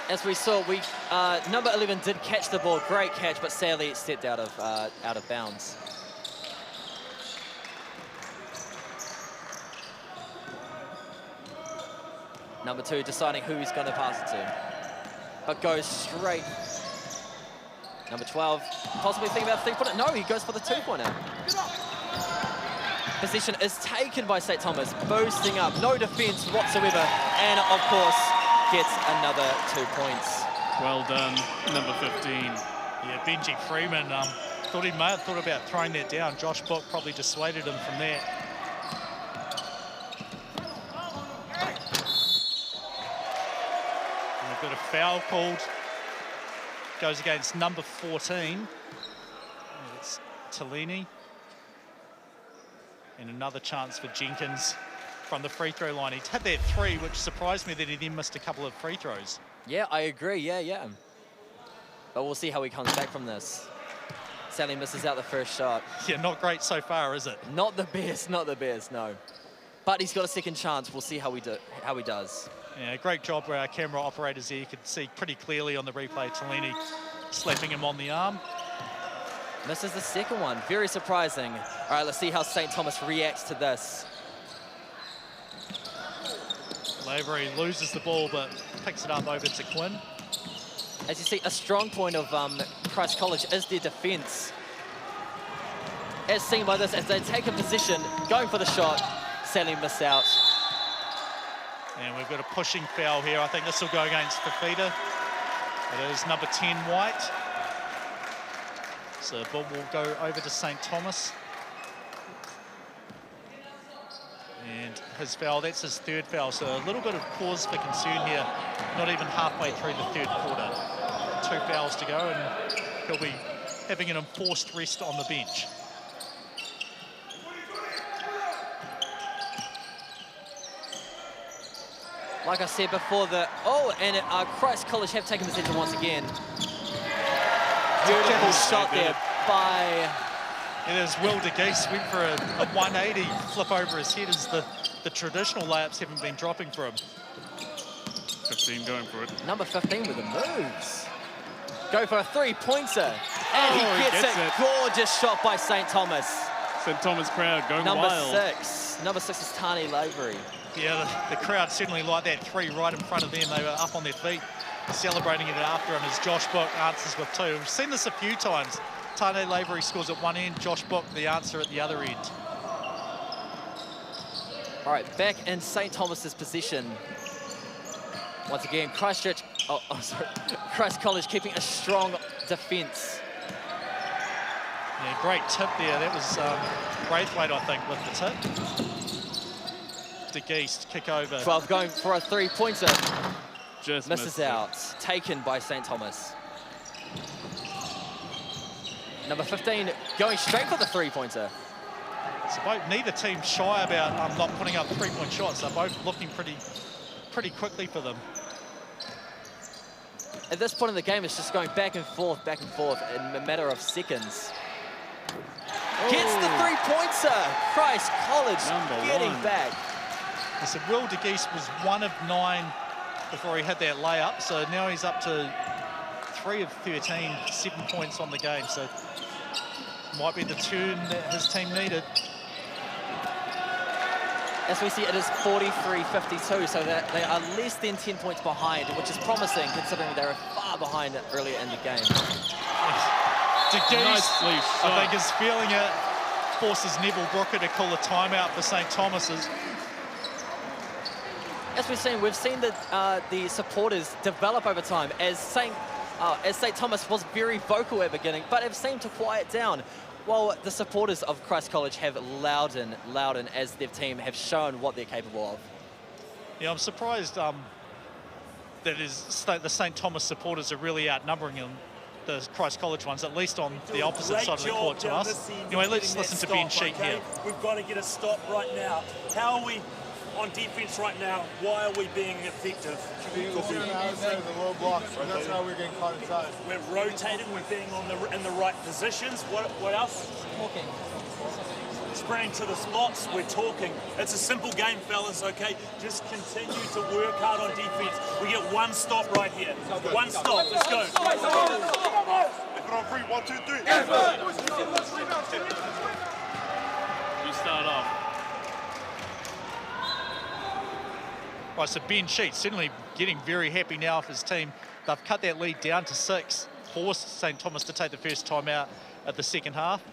As we saw, number 11 did catch the ball, great catch, but sadly it stepped out of bounds. Number 2 deciding who he's going to pass it to, but goes straight. Number 12 possibly thinking about three-pointer. No, he goes for the two-pointer. Position is taken by St. Thomas, boosting up, no defense whatsoever, and of course gets another 2 points. Well done, number 15. Yeah, Benji Freeman thought he may have thought about throwing that down. Josh Book probably dissuaded him from that. And we've got a foul called. Goes against number 14. It's Tellini. And another chance for Jenkins from the free throw line. He had that 3, which surprised me that he then missed a couple of free throws. Yeah, I agree, yeah. But we'll see how he comes back from this. Sadly misses out the first shot. Yeah, not great so far, is it? Not the best, no. But he's got a second chance. We'll see how he does. Yeah, great job where our camera operators here. You could see pretty clearly on the replay, Tellini slapping him on the arm. Misses the second one, very surprising. All right, let's see how St. Thomas reacts to this. Lavery loses the ball, but picks it up over to Quinn. As you see, a strong point of Christ College is their defense. As seen by this, as they take a position, going for the shot, sadly miss out. And we've got a pushing foul here. I think this will go against Fafita. It is number 10, White. So the ball will go over to St. Thomas. his foul. That's his third foul, so a little bit of cause for concern here. Not even halfway through the third quarter. 2 fouls to go, and he'll be having an enforced rest on the bench. Like I said before, Christ College have taken possession once again. Beautiful shot there by... It is Will DeGeese, went for a 180 flip over his head as the traditional layups haven't been dropping for him. 15 going for it. Number 15 with the moves. Go for a 3-pointer. And he gets it. Gorgeous shot by St. Thomas. St. Thomas crowd going Number wild. 6. Number 6 is Tani Lavery. Yeah, the crowd certainly liked that 3 right in front of them. They were up on their feet, celebrating it after him as Josh Book answers with 2. We've seen this a few times. Tane Lavery scores at one end, Josh Book the answer at the other end. All right, back in St. Thomas's position. Once again, Christ College keeping a strong defence. Yeah, great tip there. That was Braithwaite, I think, with the tip. DeGeest, kick over. 12 going for a 3-pointer. Just misses out. Taken by St. Thomas. Number 15 going straight for the 3-pointer. So neither team shy about not putting up 3-point shots. They're both looking pretty quickly for them. At this point in the game, it's just going back and forth in a matter of seconds. Gets the 3-pointer. Christ College getting back. So Will DeGeese was 1 of 9 before he had that layup. So now he's up to 3 of 13, 7 points on the game. So might be the turn that his team needed. As we see, it is 43-52, so that they are less than 10 points behind, which is promising considering they were far behind earlier in the game. DeGeese, I think, is feeling it. Forces Neville Brooker to call a timeout for St. Thomas's. As we've seen the supporters develop over time. As St. Thomas was very vocal at the beginning, but have seemed to quiet down. While the supporters of Christ College have loudened as their team have shown what they're capable of. Yeah, I'm surprised that the St. Thomas supporters are really outnumbering them, the Christ College ones, at least on the opposite side of the court to us. Anyway, let's listen to Ben Sheet here. We've got to get a stop right now. How are we on defense right now? Why are we being effective? Because we're outside of the low blocks, right? That's how we're getting caught inside. We're rotating, we're being in the right positions. What else? Talking. Sprinting to the spots, we're talking. It's a simple game, fellas, okay? Just continue to work hard on defense. We get one stop right here. One stop, let's go. If we're on 3, 1, 2, 3. You start off. Right, so Ben Sheet certainly getting very happy now with his team. They've cut that lead down to 6, forced St. Thomas to take the first time out at the second half.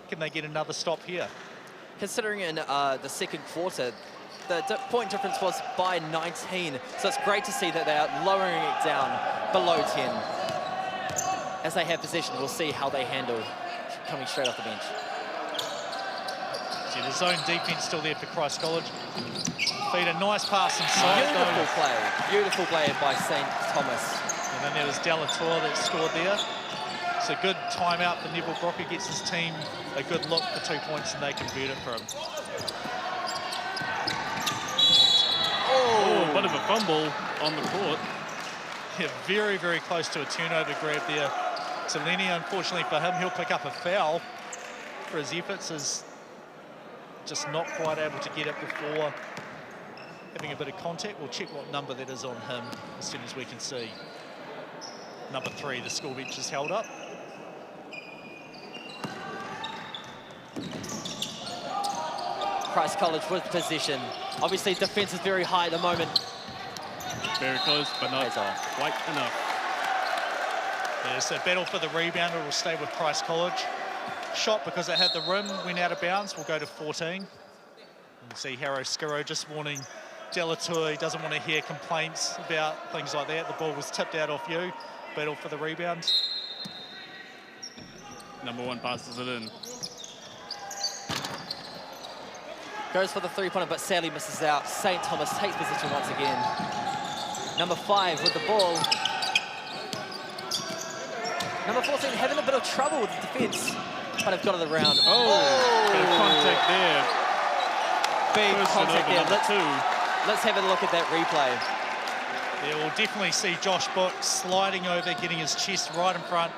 Can they get another stop here? Considering in the second quarter, the point difference was by 19, so it's great to see that they are lowering it down below 10. As they have possession, we'll see how they handle coming straight off the bench. See the zone defense still there for Christ College. Feed a nice pass inside. Beautiful play by St. Thomas. And then there was Delatour that scored there. So good timeout for Neville Brooker, gets his team a good look for 2 points and they convert it for him. Oh, a bit of a fumble on the court. Yeah, very, very close to a turnover grab there. Lenny, unfortunately for him, he'll pick up a foul for his efforts, is just not quite able to get it before having a bit of contact. We'll check what number that is on him as soon as we can see. Number 3, the score bench is held up. Christ College with possession. Obviously, defense is very high at the moment. Very close, but not quite enough. Yeah, so battle for the rebounder will stay with Christ College. Shot because it had the rim, went out of bounds, will go to 14. You can see Harrow Skirrow just warning Delatour he doesn't want to hear complaints about things like that. The ball was tipped out off you. Battle for the rebound. Number 1 passes it in. Goes for the three-pointer, but sadly misses out. St. Thomas takes possession once again. Number 5 with the ball. Number 14 having a bit of trouble with the defense, but have got it around. Bit of contact there. Big contact there. Number 2. Let's have a look at that replay. Yeah, we'll definitely see Josh Book sliding over, getting his chest right in front,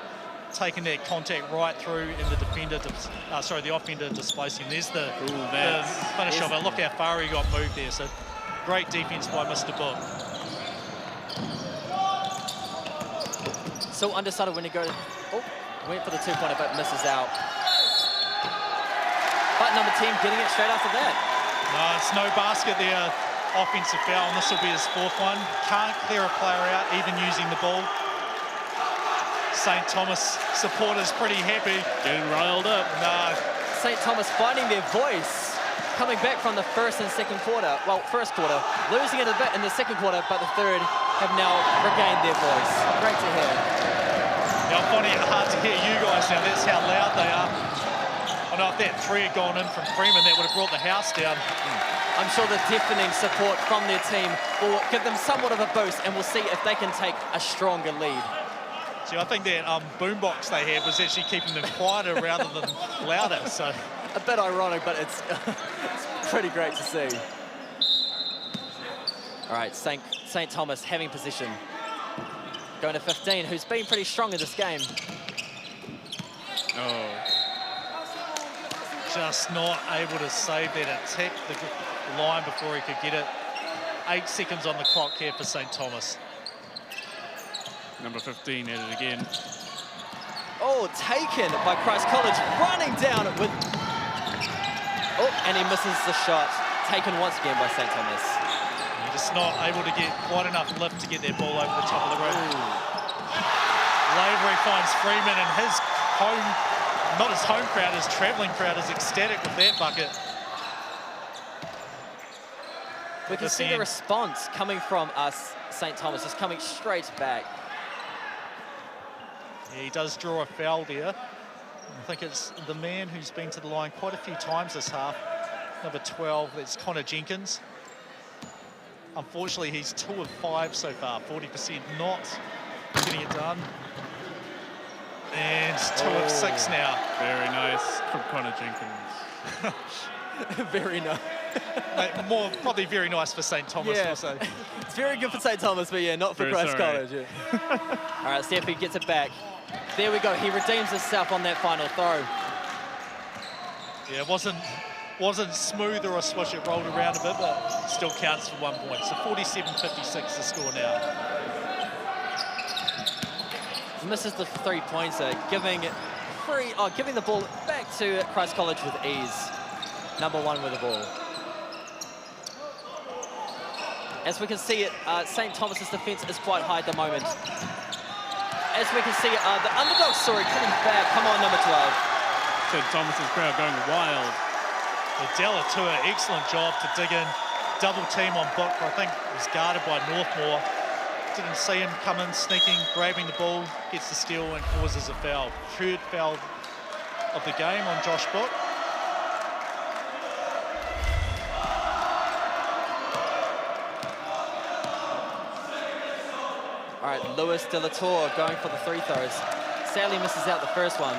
taking that contact right through, and the defender, the offender displacing. There's the finish of it. Look how far he got moved there. So great defense by Mr. Book. So undecided when he goes. Oh, went for the two-pointer, but misses out. But number 10 getting it straight after that. No, it's no basket there. Offensive foul, and this will be his 4th one. Can't clear a player out, even using the ball. St. Thomas supporters pretty happy. Getting riled up. No. St. Thomas finding their voice, coming back from the first and second quarter. Well, first quarter, losing it a bit in the second quarter, but the third have now regained their voice. Great to hear. Yeah, I'm finding it hard to hear you guys now. That's how loud they are. I know if that 3 had gone in from Freeman, that would have brought the house down. I'm sure the deafening support from their team will give them somewhat of a boost, and we'll see if they can take a stronger lead. See, I think that boombox they had was actually keeping them quieter rather than louder. So a bit ironic, but it's, it's pretty great to see. All right, St. Thomas having possession. Going to 15, who's been pretty strong in this game. Oh. Just not able to save that attack the line before he could get it. 8 seconds on the clock here for St. Thomas. Number 15 at it again. Oh, taken by Christ College, running down with... Oh, and he misses the shot. Taken once again by St. Thomas. Just not able to get quite enough lift to get their ball over the top of the rim. Lavery finds Freeman, and his home, not his home crowd, his travelling crowd is ecstatic with that bucket. We can see the response coming from us, St. Thomas, is coming straight back. Yeah, he does draw a foul there. I think it's the man who's been to the line quite a few times this half, number 12, that's Connor Jenkins. Unfortunately, he's 2 of 5 so far, 40% not getting it done. And 2 of 6 now. Very nice from Connor Jenkins. Very nice. More probably very nice for St. Thomas. Yeah. Also. It's very good for St. Thomas, but yeah, not for Christ College. Yeah. All right, see if he gets it back. There we go. He redeems himself on that final throw. Yeah, it wasn't smooth or a swish. It rolled around a bit, but still counts for 1 point. So 47-56 the score now. Misses the 3-pointer, giving the ball back to Christ College with ease. Number 1 with the ball. As we can see, St. Thomas's defense is quite high at the moment. As we can see, the underdog story coming back. Come on, number 12. St. Thomas's crowd going wild. Delatua, excellent job to dig in. Double team on Book, I think it was guarded by Northmore. Didn't see him come in, sneaking, grabbing the ball, gets the steal and causes a foul. 3rd foul of the game on Josh Book. All right, Lewis Delator going for the 3 throws. Sadly misses out the first one.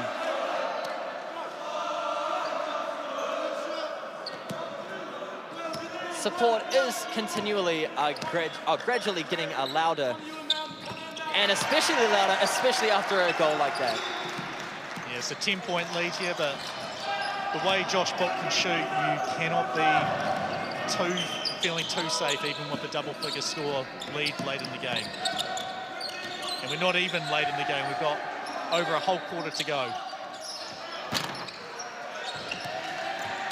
Support is continually, gradually getting louder. And especially louder, especially after a goal like that. Yeah, it's a 10-point lead here, but the way Josh Book can shoot, you cannot be feeling too safe, even with a double-figure score lead late in the game. And we're not even late in the game. We've got over a whole quarter to go.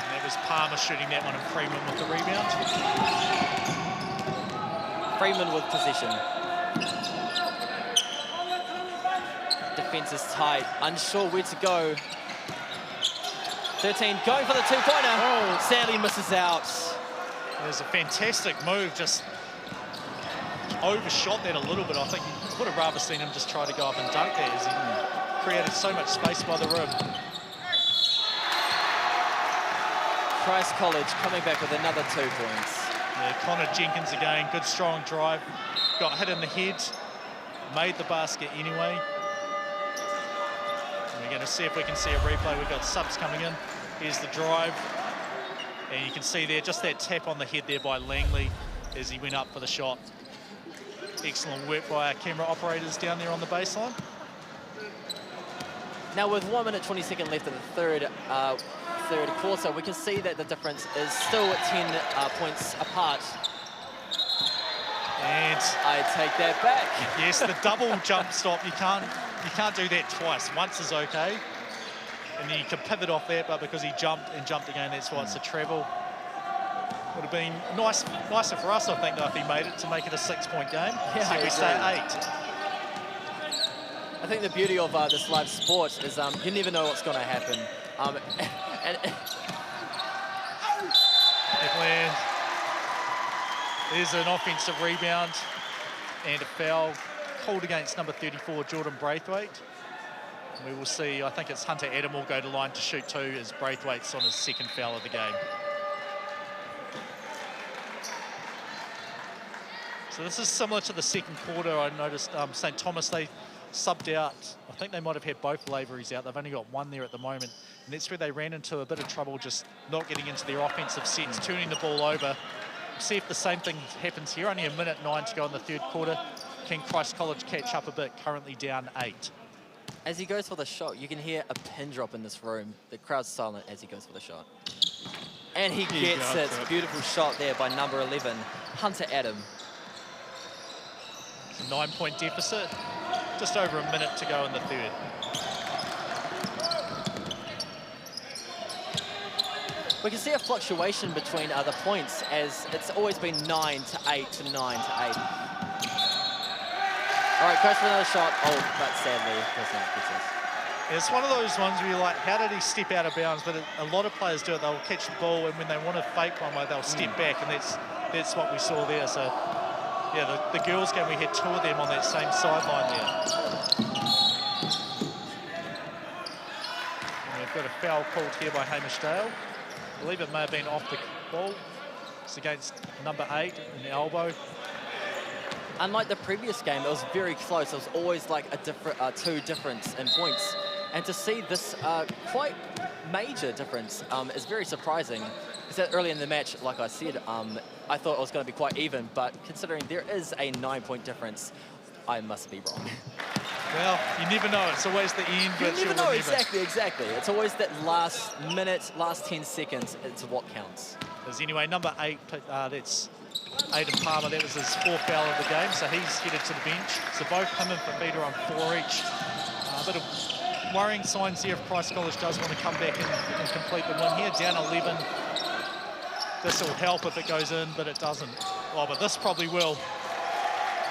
And that was Palmer shooting that one and Freeman with the rebound. Freeman with possession. Defense is tight, unsure where to go. 13 going for the 2-pointer. Oh. Sadly misses out. It was a fantastic move, just overshot that a little bit. I think you would have rather seen him just try to go up and dunk that, as he created so much space by the rim. Christ College coming back with another 2 points. Yeah, Connor Jenkins again, good strong drive. Got hit in the head, made the basket anyway. And we're going to see if we can see a replay. We've got subs coming in. Here's the drive. And you can see there, just that tap on the head there by Langley as he went up for the shot. Excellent work by our camera operators down there on the baseline. Now with 1 minute 20 seconds left in the third quarter, we can see that the difference is still at 10 points apart. And I take that back. yes, the double jump stop, you can't do that twice. Once is okay. And then you can pivot off that, but because he jumped and jumped again, that's why it's a treble. Would have been nicer for us, I think, though, if he made it, to make it a 6-point game. Yeah, so we stay at 8. I think the beauty of this live sport is you never know what's going to happen. There's an offensive rebound and a foul called against number 34, Jordan Braithwaite. We will see, I think it's Hunter Adam will go to line to shoot 2 as Braithwaite's on his 2nd foul of the game. So this is similar to the 2nd quarter. I noticed St. Thomas, they subbed out. I think they might have had both Laveries out. They've only got one there at the moment. And that's where they ran into a bit of trouble just not getting into their offensive sets, turning the ball over. See if the same thing happens here. Only 1:09 to go in the 3rd quarter. Can Christ College catch up a bit, currently down 8? As he goes for the shot, you can hear a pin drop in this room. The crowd's silent as he goes for the shot. And he gets it. Beautiful shot there by number 11, Hunter Adam. It's a 9-point deficit. Just over a minute to go in the 3rd. We can see a fluctuation between the points, as it's always been 9 to 8 to 9 to 8. All right, goes for another shot. Oh, but sadly, does not get it. It's one of those ones where you're like, how did he step out of bounds? But a lot of players do it. They'll catch the ball, and when they want to fake one, they'll step back, and that's what we saw there. So, yeah, the girls' game, we had 2 of them on that same sideline there. And we've got a foul called here by Hamish Dale. I believe it may have been off the ball. It's against number 8 in the elbow. Unlike the previous game, it was very close. It was always like a different 2 difference in points. And to see this quite major difference is very surprising. Is that early in the match, like I said, I thought it was going to be quite even, but considering there is a 9-point difference, I must be wrong. Well, you never know. It's always the end, but you never know. Exactly. It's always that last minute, last 10 seconds. It's what counts. There's anyway number 8. That's Aidan Palmer. That was his 4th foul of the game, so he's headed to the bench. So both him and Fafita on 4 each. A bit of worrying signs here if Christ College does want to come back and complete the win here. Down 11. This will help if it goes in, but it doesn't. Oh, but this probably will.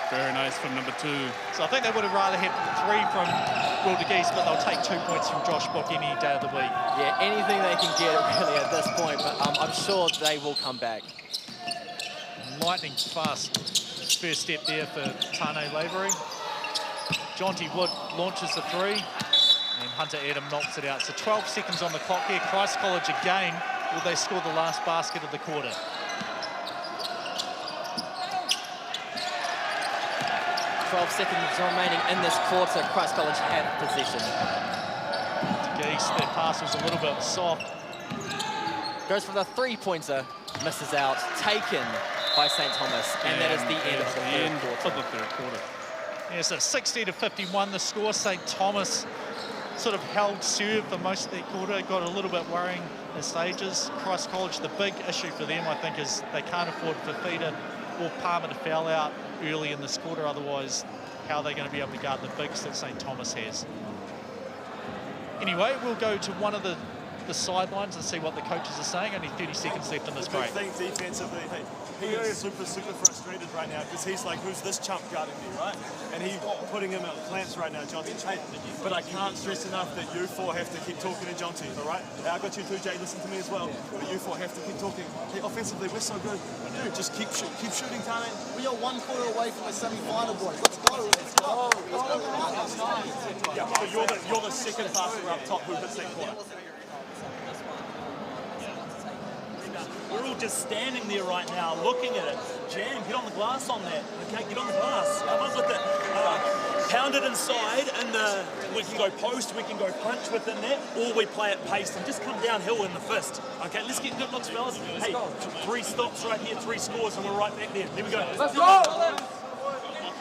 Very nice from number 2. So I think they would have rather had 3 from Will de Geese, but they'll take 2 points from Josh Book any day of the week. Yeah, anything they can get really at this point, but I'm sure they will come back. Lightning fast first step there for Tane Lavery. Jonty Wood launches the 3, and Hunter Adam knocks it out. So 12 seconds on the clock here. Christ College again. Will they score the last basket of the quarter? 12 seconds remaining in this quarter. Christ College have possession. Geese, their pass was a little bit soft. Goes for the 3-pointer, misses out, taken by St. Thomas, and that is the end of the third quarter. Yeah, so 60-51 the score. St. Thomas sort of held serve for most of that quarter, got a little bit worrying at stages. Christ College, the big issue for them, I think, is they can't afford Fafita or Palmer to foul out early in this quarter. Otherwise, how are they going to be able to guard the bigs that St. Thomas has? Anyway, we'll go to one of the sidelines and see what the coaches are saying. Only 30 seconds left in this break. The big thing defensively, he is super frustrated right now because he's like, who's this chump guarding me, right? And he's putting him at clamps right now, Jonty. Hey, but I can't stress enough that you 4 have to keep talking to Jonty, all right? I got you too, Jay, listen to me as well. But you 4 have to keep talking. Hey, offensively, we're so good. Dude, just keep shooting, Tane. We are 1 quarter away from the semi-final, boys. Let's go. Let's go. Let's go. Yeah, so you're the second passer up top who hits that corner. We're all just standing there right now, looking at it. Jam, get on the glass on that. Okay, get on the glass. Come up with it. Pound it inside, and we can go post, we can go punch within that, or we play it pace and just come downhill in the fist. Okay, let's get good looks, fellas. Hey, 3 stops right here, 3 scores, and we're right back there. There we go. Let's go!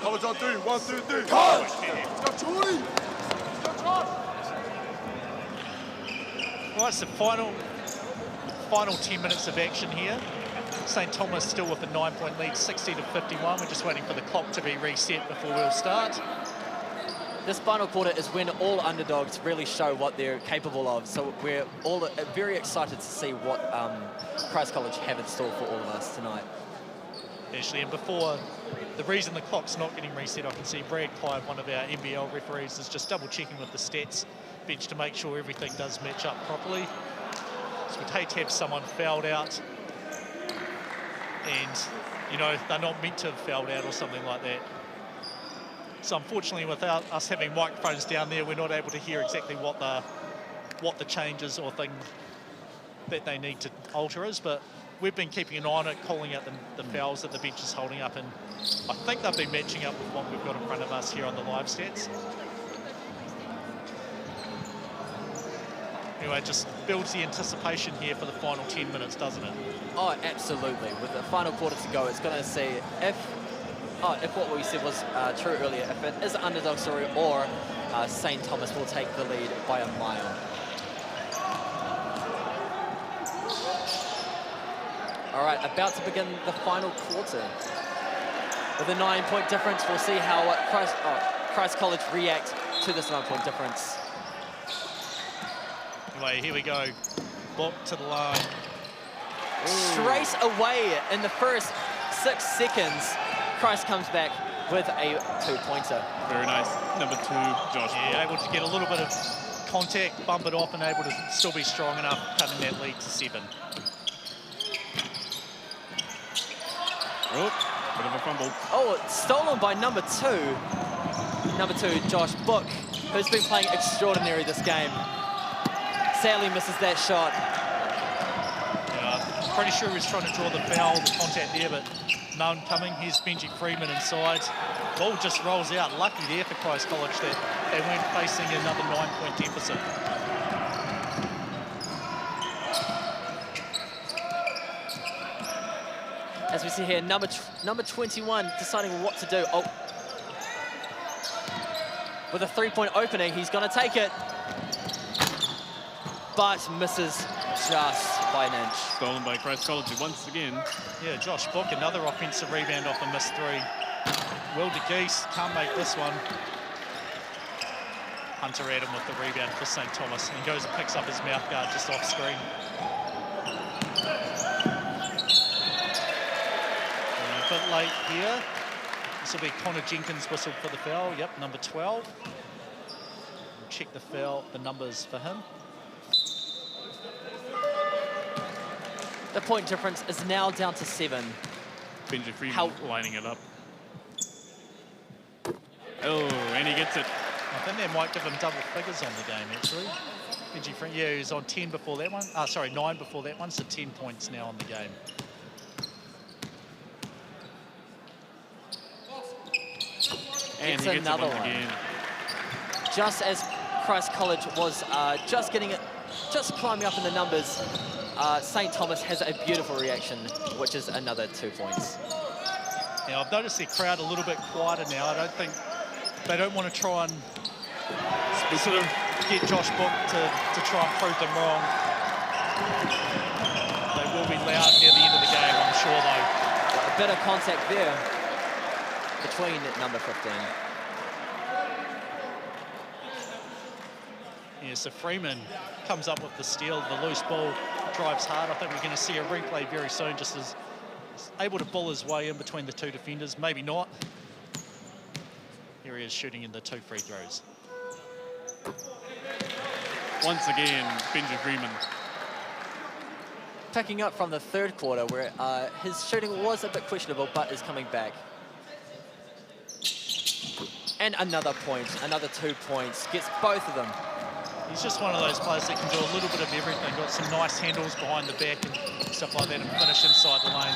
College on 3, 1, 2, 3. College! Let's go, Julie! Let's go, Josh! Right, it's the final 10 minutes of action here. St Thomas still with a 9-point lead, 60 to 51. We're just waiting for the clock to be reset before we'll start. This final quarter is when all underdogs really show what they're capable of. So we're all very excited to see what Christ College have in store for all of us tonight. Actually, and before, the reason the clock's not getting reset, I can see Brad Clyde, one of our NBL referees, is just double checking with the stats bench to make sure everything does match up properly. So we'd hate to have someone fouled out and, you know, they're not meant to have fouled out or something like that. So unfortunately, without us having microphones down there, we're not able to hear exactly what the changes or thing that they need to alter is, but we've been keeping an eye on it, calling out the fouls that the bench is holding up, and I think they've been matching up with what we've got in front of us here on the live stats. Anyway, it just builds the anticipation here for the final 10 minutes, doesn't it? Oh, absolutely. With the final quarter to go, it's going to see if what we said was true earlier, if it is an underdog story or St. Thomas will take the lead by a mile. All right, about to begin the final quarter. With a 9-point difference, we'll see how Christ College react to this 9-point difference. Anyway, here we go. Book to the line. Straight away in the first 6 seconds, Christ comes back with a 2-pointer. Very nice. Number 2, Josh. Yeah, able to get a little bit of contact, bump it off, and able to still be strong enough, cutting that lead to 7. Oh, bit of a fumble. Oh, stolen by number 2. Number 2, Josh Book, who's been playing extraordinary this game. Sadly misses that shot. Yeah, I'm pretty sure he was trying to draw the foul, the contact there, but none coming. Here's Benji Freeman inside. Ball just rolls out. Lucky there for Christ College that they weren't facing another 9-point deficit. As we see here, number 21 deciding what to do. Oh, with a 3-point opening, he's going to take it, but misses just by an inch. Stolen by Christ College once again. Yeah, Josh Book, another offensive rebound off a missed 3. Will DeGeese can't make this one. Hunter Adam with the rebound for St. Thomas, and goes and picks up his mouth guard just off screen. A bit late here. This will be Connor Jenkins whistled for the foul. Yep, number 12. We'll check the foul, the numbers for him. The point difference is now down to 7. Benji Freeman lining it up. Oh, and he gets it. I think that might give him double figures on the game, actually. Benji Freeman, yeah, he was on 10 before that one. Sorry, 9 before that one, so 10 points now on the game. And It's he gets another it once one. again. Just as Christ College was just climbing up in the numbers, St. Thomas has a beautiful reaction, which is another 2 points. Yeah, I've noticed the crowd a little bit quieter now. I don't think they don't want to try and sort of get Josh Book to try and prove them wrong. They will be loud near the end of the game, I'm sure, though. A bit of contact there between number 15. Yeah, so Freeman comes up with the steal, the loose ball, drives hard. I think we're going to see a replay very soon, just as able to bull his way in between the 2 defenders. Maybe not. Here he is shooting in the 2 free throws. Once again, Benji Freeman. Picking up from the 3rd quarter where his shooting was a bit questionable, but is coming back. And another point, another 2 points, gets both of them. He's just one of those players that can do a little bit of everything. Got some nice handles behind the back and stuff like that, and finish inside the lane.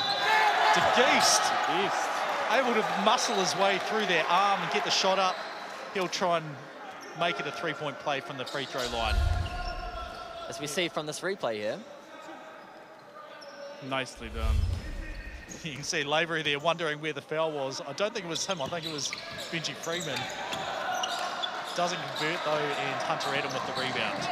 De Geest, able to muscle his way through their arm and get the shot up. He'll try and make it a three-point play from the free throw line. As we see from this replay here. Nicely done. You can see Lavery there wondering where the foul was. I don't think it was him. I think it was Benji Freeman. Doesn't convert, though, and Hunter Adam with the rebound.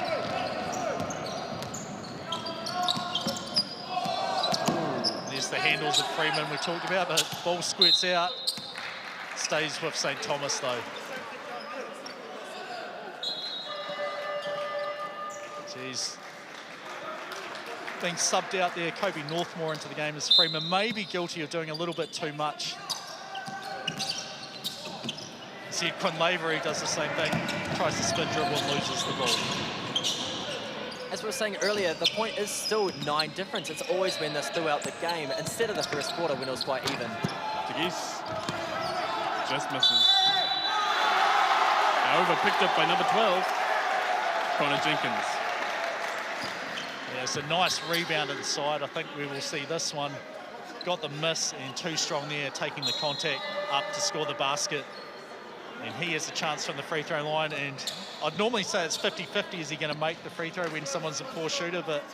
There's the handles of Freeman we talked about, but ball squirts out. Stays with St. Thomas, though. Jeez. Being subbed out there, Kobe Northmore into the game as Freeman may be guilty of doing a little bit too much. See, Quinn Lavery does the same thing, tries to spin dribble and loses the ball. As we were saying earlier, the point is still 9 difference. It's always been this throughout the game, instead of the first quarter when it was quite even. Tigis just misses. However, picked up by number 12, Connor Jenkins. Yeah, it's a nice rebound inside. I think we will see this one. Got the miss and too strong there, taking the contact up to score the basket. And he has a chance from the free throw line. And I'd normally say it's 50-50. Is he going to make the free throw when someone's a poor shooter? But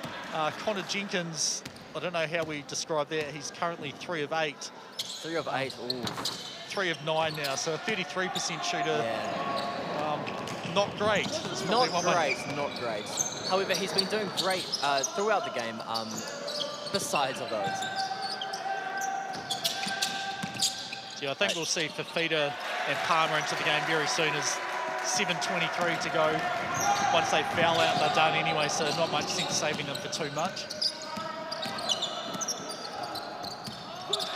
Connor Jenkins, I don't know how we describe that. He's currently 3 of 8. 3 of 8, ooh. 3 of 9 now, so a 33% shooter. Yeah. Not great. Not great. However, he's been doing great throughout the game, besides of those. Yeah, I think we'll see Fafita and Palmer into the game very soon as 7:23 to go. Once they foul out, they're done anyway, so not much sense saving them for too much.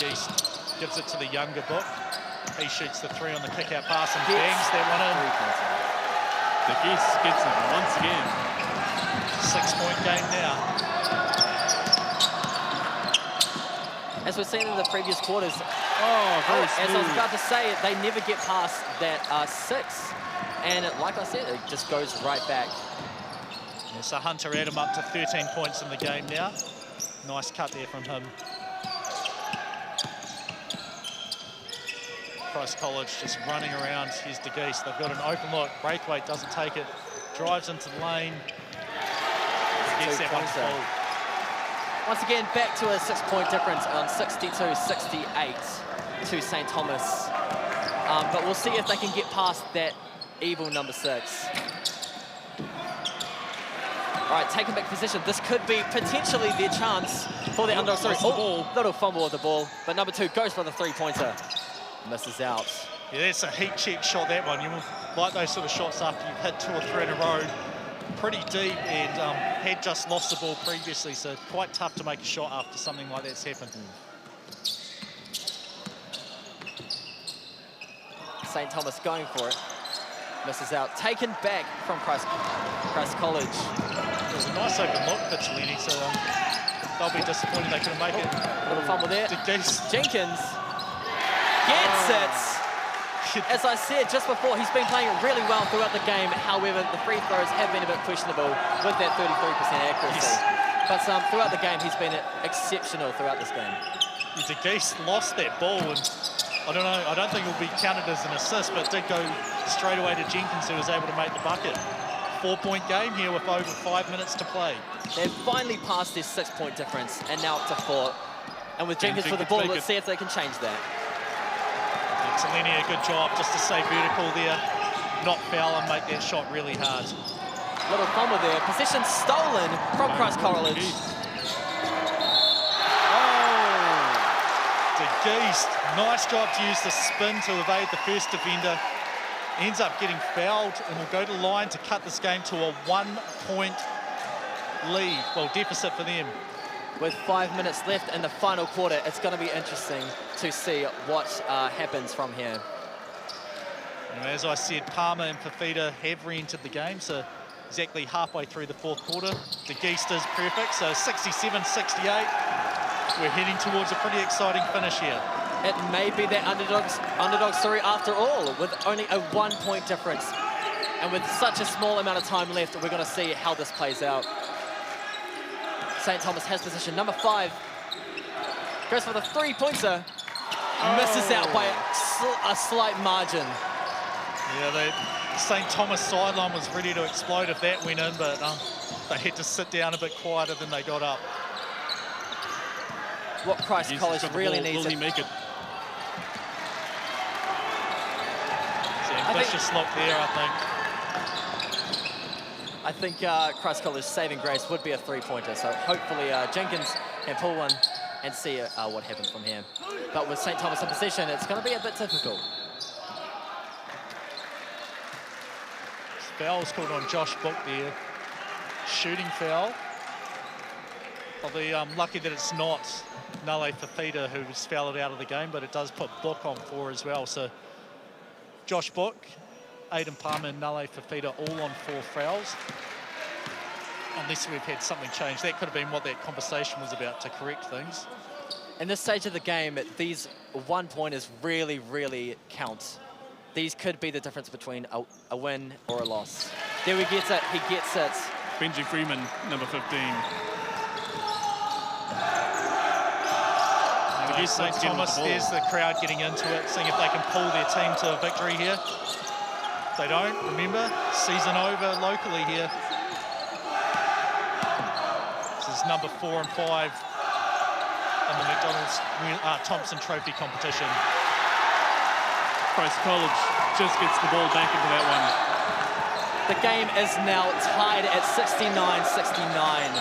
Geest gives it to the younger book. He shoots the 3 on the kick-out pass and bangs that one in. The Geest gets it once again. 6-point game now. As we've seen in the previous quarters, very as I was smooth. about to say, they never get past that 6. And like I said, it just goes right back. Yeah, so Hunter Adam up to 13 points in the game now. Nice cut there from him. Christ College just running around. Here's De Geest. They've got an open look. Braithwaite doesn't take it. Drives into the lane. Gets that one full. Once again, back to a 6-point difference on 62-68 to St. Thomas. But we'll see if they can get past that evil number 6. All right, taking back position. This could be potentially their chance for the underdog. Sorry, little fumble with the ball. But number 2 goes for the 3-pointer. Misses out. Yeah, that's a heat check shot, that one. You like those sort of shots after you've hit 2 or 3 in a row. Pretty deep, and had just lost the ball previously, so quite tough to make a shot after something like that's happened. St. Thomas going for it. Misses out. Taken back from Christ College. It was a nice open look pitch, Lenny, so they'll be disappointed they couldn't make it. Little fumble there. Jenkins gets it. As I said just before, he's been playing really well throughout the game. However, the free throws have been a bit questionable with that 33% accuracy. Yes. But throughout the game, he's been exceptional throughout this game. De Geest lost that ball, and I don't know, I don't think it will be counted as an assist, but did go straight away to Jenkins, who was able to make the bucket. 4-point game here with over 5 minutes to play. They've finally passed their 6-point difference, and now up to 4. And with Jenkins for the ball, let's see if they can change that. Selenia, a good job just to stay vertical there, not foul and make that shot really hard. Little fumble there. Possession stolen from Christ College. De Geest, nice job to use the spin to evade the first defender. Ends up getting fouled and will go to the line to cut this game to a 1-point lead. Well, deficit for them. With 5 minutes left in the final quarter, it's going to be interesting to see what happens from here. And as I said, Palmer and Fafita have re-entered the game, so exactly halfway through the 4th quarter. De Geest is perfect, so 67-68. We're heading towards a pretty exciting finish here. It may be that underdog story after all, with only a 1-point difference. And with such a small amount of time left, we're going to see how this plays out. St. Thomas has position. Number 5 goes for the three-pointer. Misses out by a slight margin. Yeah, St. Thomas sideline was ready to explode if that went in, but they had to sit down a bit quieter than they got up. What Christ College really needs. Will he make it? It's an ambitious look there, I think. I think Christ College's saving grace would be a three-pointer, so hopefully Jenkins can pull one and see what happens from here. But with St. Thomas in possession, it's going to be a bit difficult. Foul's called on Josh Book there. Shooting foul. Probably lucky that it's not Nale Fafita who's fouled out of the game, but it does put Book on 4 as well. So Josh Book, Aiden Palmer and Nale Fafita all on 4 fouls. Unless we've had something change. That could have been what that conversation was about, to correct things. In this stage of the game, these one-pointers really, really count. These could be the difference between a win or a loss. There he gets it, Benji Freeman, number 15. St. Thomas, there's the crowd getting into it, seeing if they can pull their team to a victory here. If they don't, remember, season over locally here. This is number 4 and 5 in the McDonald's Thomson Trophy competition. Christ College just gets the ball back into that one. The game is now tied at 69-69.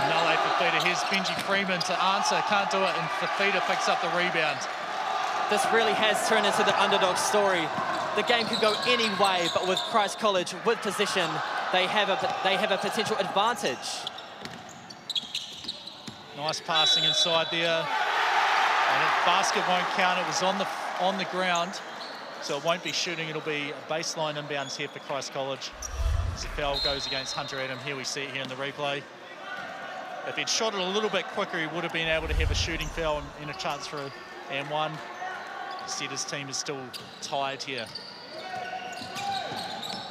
Nale Fafita, here's Benji Freeman to answer, can't do it, and Fafita picks up the rebound. This really has turned into the underdog story. The game could go any way, but with Christ College with possession, they have a potential advantage. Nice passing inside there. And the basket won't count, it was on the ground. So it won't be shooting, it'll be a baseline inbounds here for Christ College. As the foul goes against Hunter Adam, here we see it here in the replay. If he'd shot it a little bit quicker, he would have been able to have a shooting foul and a chance for an and 1. Instead, his team is still tied here.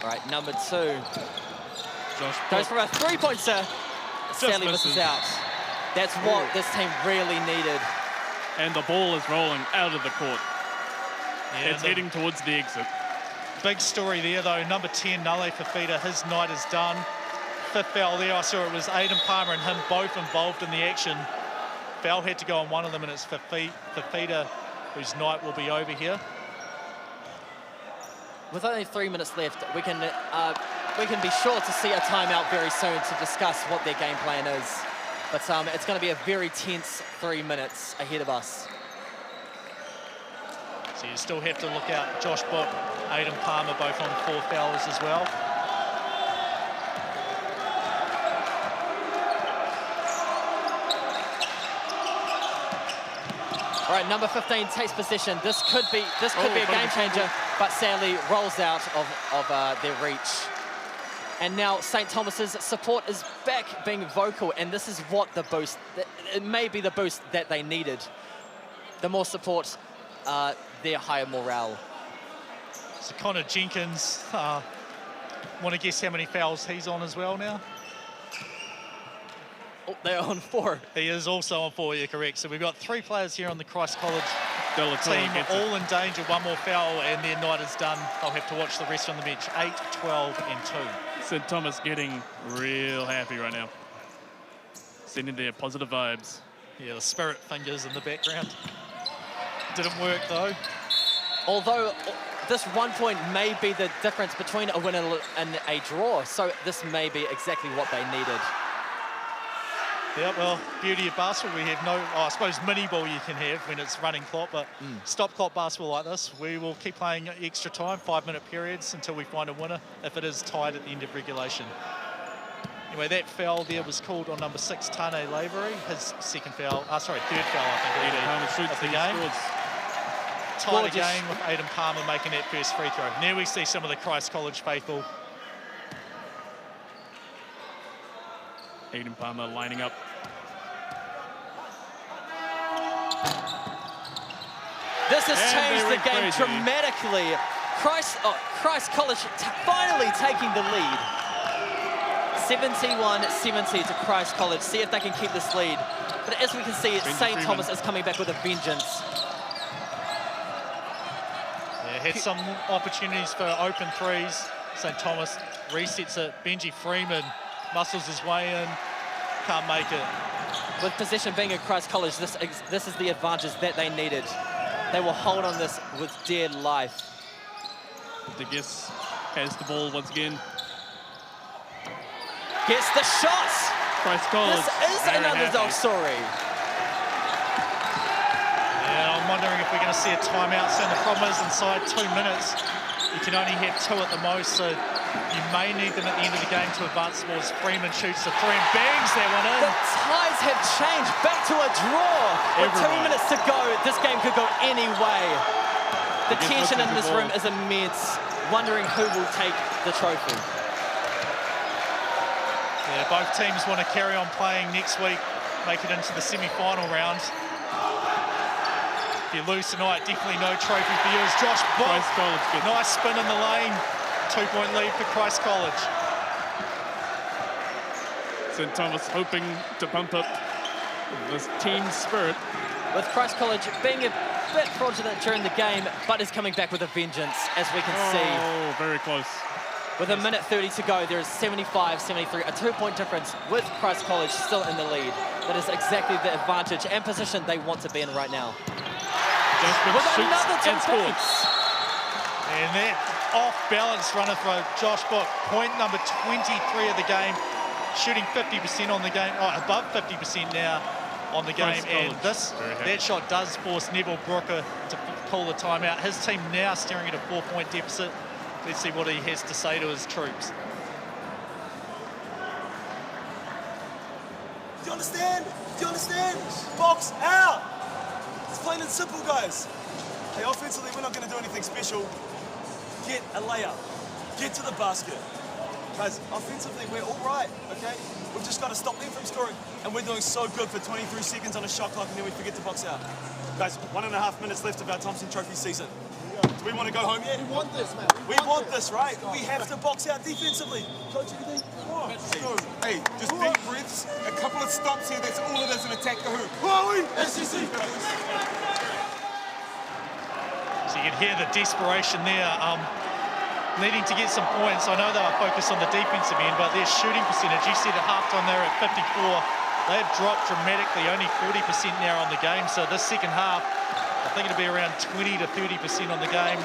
All right, number 2. Josh Goes for a three-pointer. Sadly misses out. That's what this team really needed. And the ball is rolling out of the court. Yeah, it's heading towards the exit. Big story there, though. Number 10, Nale Fafita, his night is done. 5th foul there, I saw it was Aiden Palmer and him both involved in the action. Foul had to go on one of them, and it's Fafita whose night will be over here. With only 3 minutes left, we can be sure to see a timeout very soon to discuss what their game plan is. But it's going to be a very tense 3 minutes ahead of us. So you still have to look out Josh Book, Aiden Palmer, both on 4 fouls as well. All right, number 15 takes possession. This could be a game changer, but sadly rolls out of their reach. And now St. Thomas's support is back being vocal, and this is what the boost, it may be the boost that they needed. The more support, their higher morale. So Connor Jenkins, want to guess how many fouls he's on as well now? Oh, they're on 4. He is also on 4, you're correct. So we've got 3 players here on the Christ College team, all in danger. 1 more foul and their night is done. They'll have to watch the rest on the bench. 8, 12 and 2. St. Thomas getting real happy right now. Sending their positive vibes. Yeah, the spirit fingers in the background. Didn't work though. Although this 1 point may be the difference between a win and a draw. So this may be exactly what they needed. Yeah, well, beauty of basketball, we have no, I suppose mini ball you can have when it's running clock, but stop clock basketball like this, we will keep playing extra time, 5-minute periods until we find a winner if it is tied at the end of regulation. Anyway, that foul there was called on number 6, Tane Lavery, his third foul, I think, of the game. Tied again with Aiden Palmer making that first free throw. Now we see some of the Christ College faithful. Aiden Palmer lining up. This has changed the game dramatically. Christ College finally taking the lead. 71-70 to Christ College. See if they can keep this lead. But as we can see, St. Thomas is coming back with a vengeance. Yeah, had some opportunities for open threes. St. Thomas resets it. Benji Freeman muscles his way in. Can't make it. With possession being at Christ College, this is the advantage that they needed. They will hold on this with dear life. De Geus has the ball once again. Gets the shot. Christ College. This is an underdog story. Yeah, I'm wondering if we're going to see a timeout soon. The problem is inside 2 minutes, you can only have 2 at the most, so you may need them at the end of the game to advance towards. Freeman shoots the 3 and bangs that one in. The tides have changed back to a draw. With 2 minutes to go, this game could go any way. The tension in this room is immense. Wondering who will take the trophy. Yeah, both teams want to carry on playing next week, make it into the semi-final round. If you lose tonight, definitely no trophy for you. As Josh Bock, nice spin in the lane, 2-point lead for Christ College. St. Thomas hoping to pump up this team spirit. With Christ College being a bit fraudulent during the game, but is coming back with a vengeance, as we can see. Oh, very close. With a minute 30 to go, there is 75-73, a 2-point difference with Christ College still in the lead. That is exactly the advantage and position they want to be in right now. With another 2 points. And that off-balance runner throw, Josh Bock, point number 23 of the game, shooting 50% on the game, above 50% now on the game. And that shot does force Neville Brooker to call the timeout. His team now staring at a 4-point deficit. Let's see what he has to say to his troops. Do you understand? Do you understand? Box out! It's plain and simple, guys. Hey, offensively, we're not going to do anything special. Get a layup. Get to the basket. Guys, offensively, we're all right, okay? We've just got to stop them from scoring. And we're doing so good for 23 seconds on a shot clock, and then we forget to box out. Guys, 1.5 minutes left of our Thomson Trophy season. Do we want to go home yet? We want this, man. We want this, right? We have to box out defensively. Coach, anything? So, hey, just deep breaths, a couple of stops here, that's all it is, and attack the hoop. Who are we? SEC. So you can hear the desperation there, needing to get some points. I know they are focused on the defensive end, but their shooting percentage, you said at halftime they're at 54. They have dropped dramatically, only 40% now on the game. So this second half, I think it'll be around 20 to 30% on the game,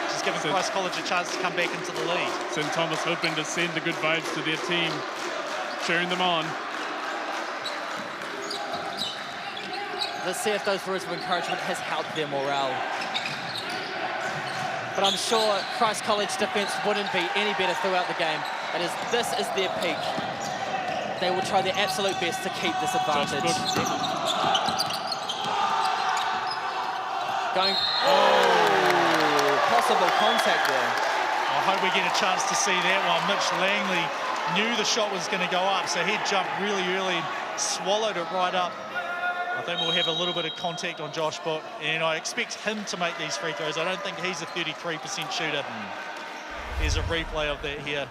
just giving Christ College a chance to come back into the lead. St. Thomas hoping to send the good vibes to their team, cheering them on. Let's see if those words of encouragement has helped their morale. But I'm sure Christ College defense wouldn't be any better throughout the game. This is their peak. They will try their absolute best to keep this advantage. Possible contact there. I hope we get a chance to see that one. Mitch Langley knew the shot was going to go up, so he jumped really early and swallowed it right up. I think we'll have a little bit of contact on Josh Bock, and I expect him to make these free throws. I don't think he's a 33% shooter. There's a replay of that here.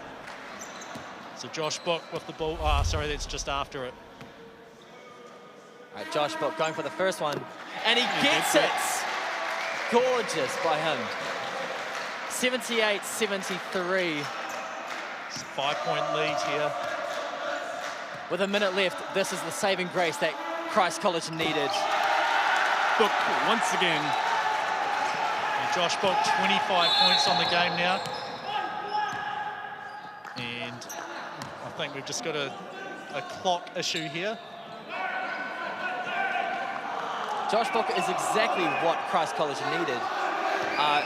So Josh Bock with the ball. Sorry, that's just after it. All right, Josh Bock going for the first one, and he gets it. Gorgeous by him. 78-73. 5-point lead here. With a minute left, this is the saving grace that Christ College needed. Book once again. And Josh Bock, 25 points on the game now. And I think we've just got a clock issue here. Josh Bock is exactly what Christ College needed,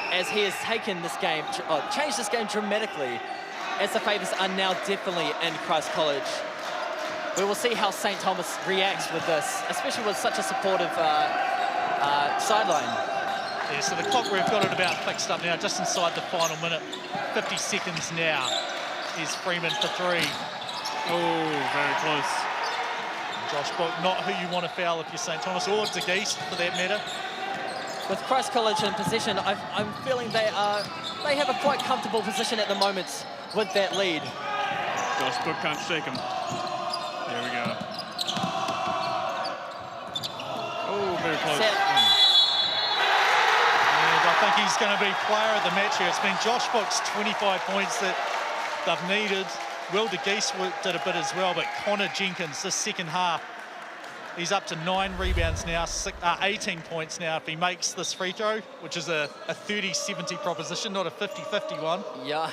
as he has taken this game, changed this game dramatically, as the favours are now definitely in Christ College. We will see how St. Thomas reacts with this, especially with such a supportive sideline. Yeah, so the clock we've got it about fixed up now, just inside the final minute. 50 seconds now is Freeman for 3. Oh, very close. Josh Bock, not who you want to foul if you're St. Thomas, or De Geus for that matter. With Christ College in position, I'm feeling they have a quite comfortable position at the moment with that lead. Josh Book can't shake him. There we go. Oh, very close. Set. And I think he's going to be player of the match here. It's been Josh Book's 25 points that they've needed. Will de Geese did a bit as well, but Connor Jenkins, this second half, he's up to 9 rebounds now, 18 points now if he makes this free throw, which is a 30-70 proposition, not a 50-50 one. Yeah,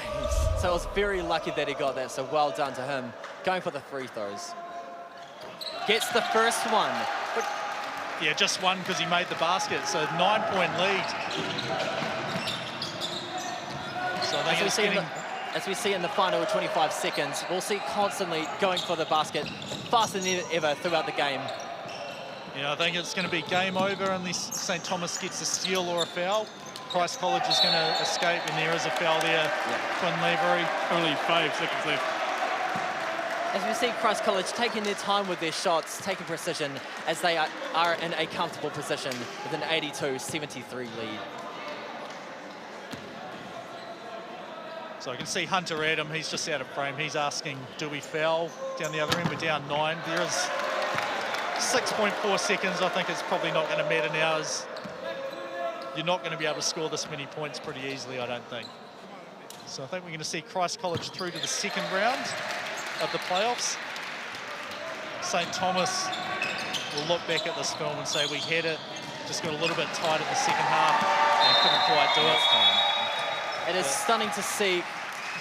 so I was very lucky that he got that, so well done to him. Going for the free throws. Gets the first one. But yeah, just one because he made the basket, so 9-point lead. So I think it's getting... As we see in the final 25 seconds, we'll see constantly going for the basket faster than ever throughout the game. Yeah, I think it's going to be game over unless St. Thomas gets a steal or a foul. Christ College is going to escape, and there is a foul there. Yeah. Quinn Lavery. Only 5 seconds left. As we see Christ College taking their time with their shots, taking precision, as they are in a comfortable position with an 82-73 lead. So I can see Hunter Adam, he's just out of frame. He's asking, do we foul down the other end? We're down 9. There is 6.4 seconds. I think it's probably not going to matter now, as you're not going to be able to score this many points pretty easily, I don't think. So I think we're going to see Christ College through to the second round of the playoffs. St. Thomas will look back at this film and say we had it, just got a little bit tight in the second half and couldn't quite do it. It is stunning to see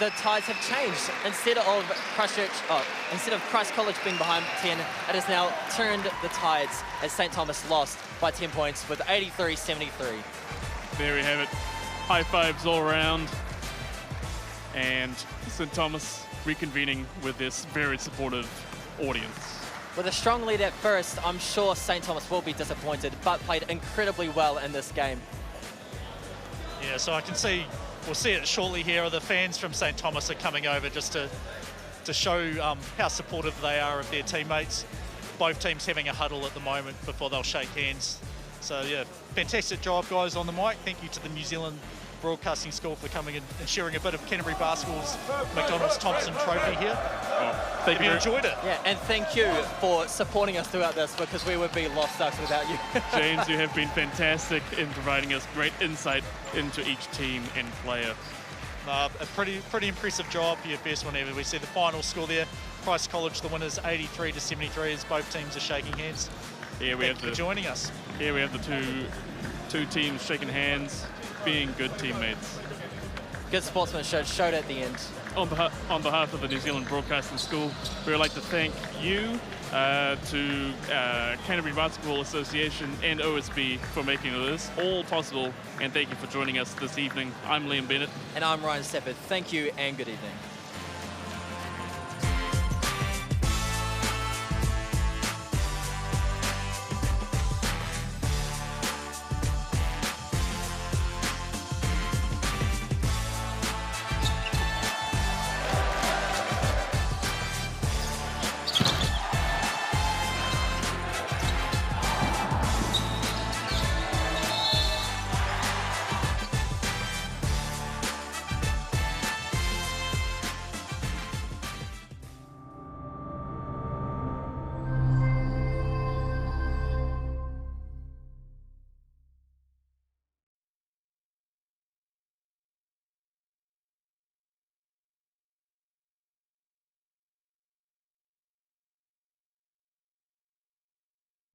the tides have changed. Instead of Christ College being behind 10, it has now turned the tides as St. Thomas lost by 10 points with 83-73. There we have it. High fives all around. And St. Thomas reconvening with this very supportive audience. With a strong lead at first, I'm sure St. Thomas will be disappointed, but played incredibly well in this game. Yeah, so I can see, we'll see it shortly here, the fans from St. Thomas are coming over just to show how supportive they are of their teammates. Both teams having a huddle at the moment before they'll shake hands. So yeah, fantastic job guys on the mic. Thank you to the New Zealand Broadcasting School for coming in and sharing a bit of Canterbury Basketball's McDonald's Thomson trophy here. Oh, thank you. Enjoyed it. Yeah, and thank you for supporting us throughout this, because we would be lost us without you. James, you have been fantastic in providing us great insight into each team and player. A pretty impressive job for your first one ever. We see the final score there. Christ College, the winners, 83-73, as both teams are shaking hands. Yeah, Thank you for joining us. Here we have the two teams shaking hands, being good teammates. Good sportsmanship showed at the end. On behalf of the New Zealand Broadcasting School, we would like to thank you, to Canterbury Basketball Association and OSB for making this all possible, and thank you for joining us this evening. I'm Liam Bennett. And I'm Ryan Stafford. Thank you and good evening.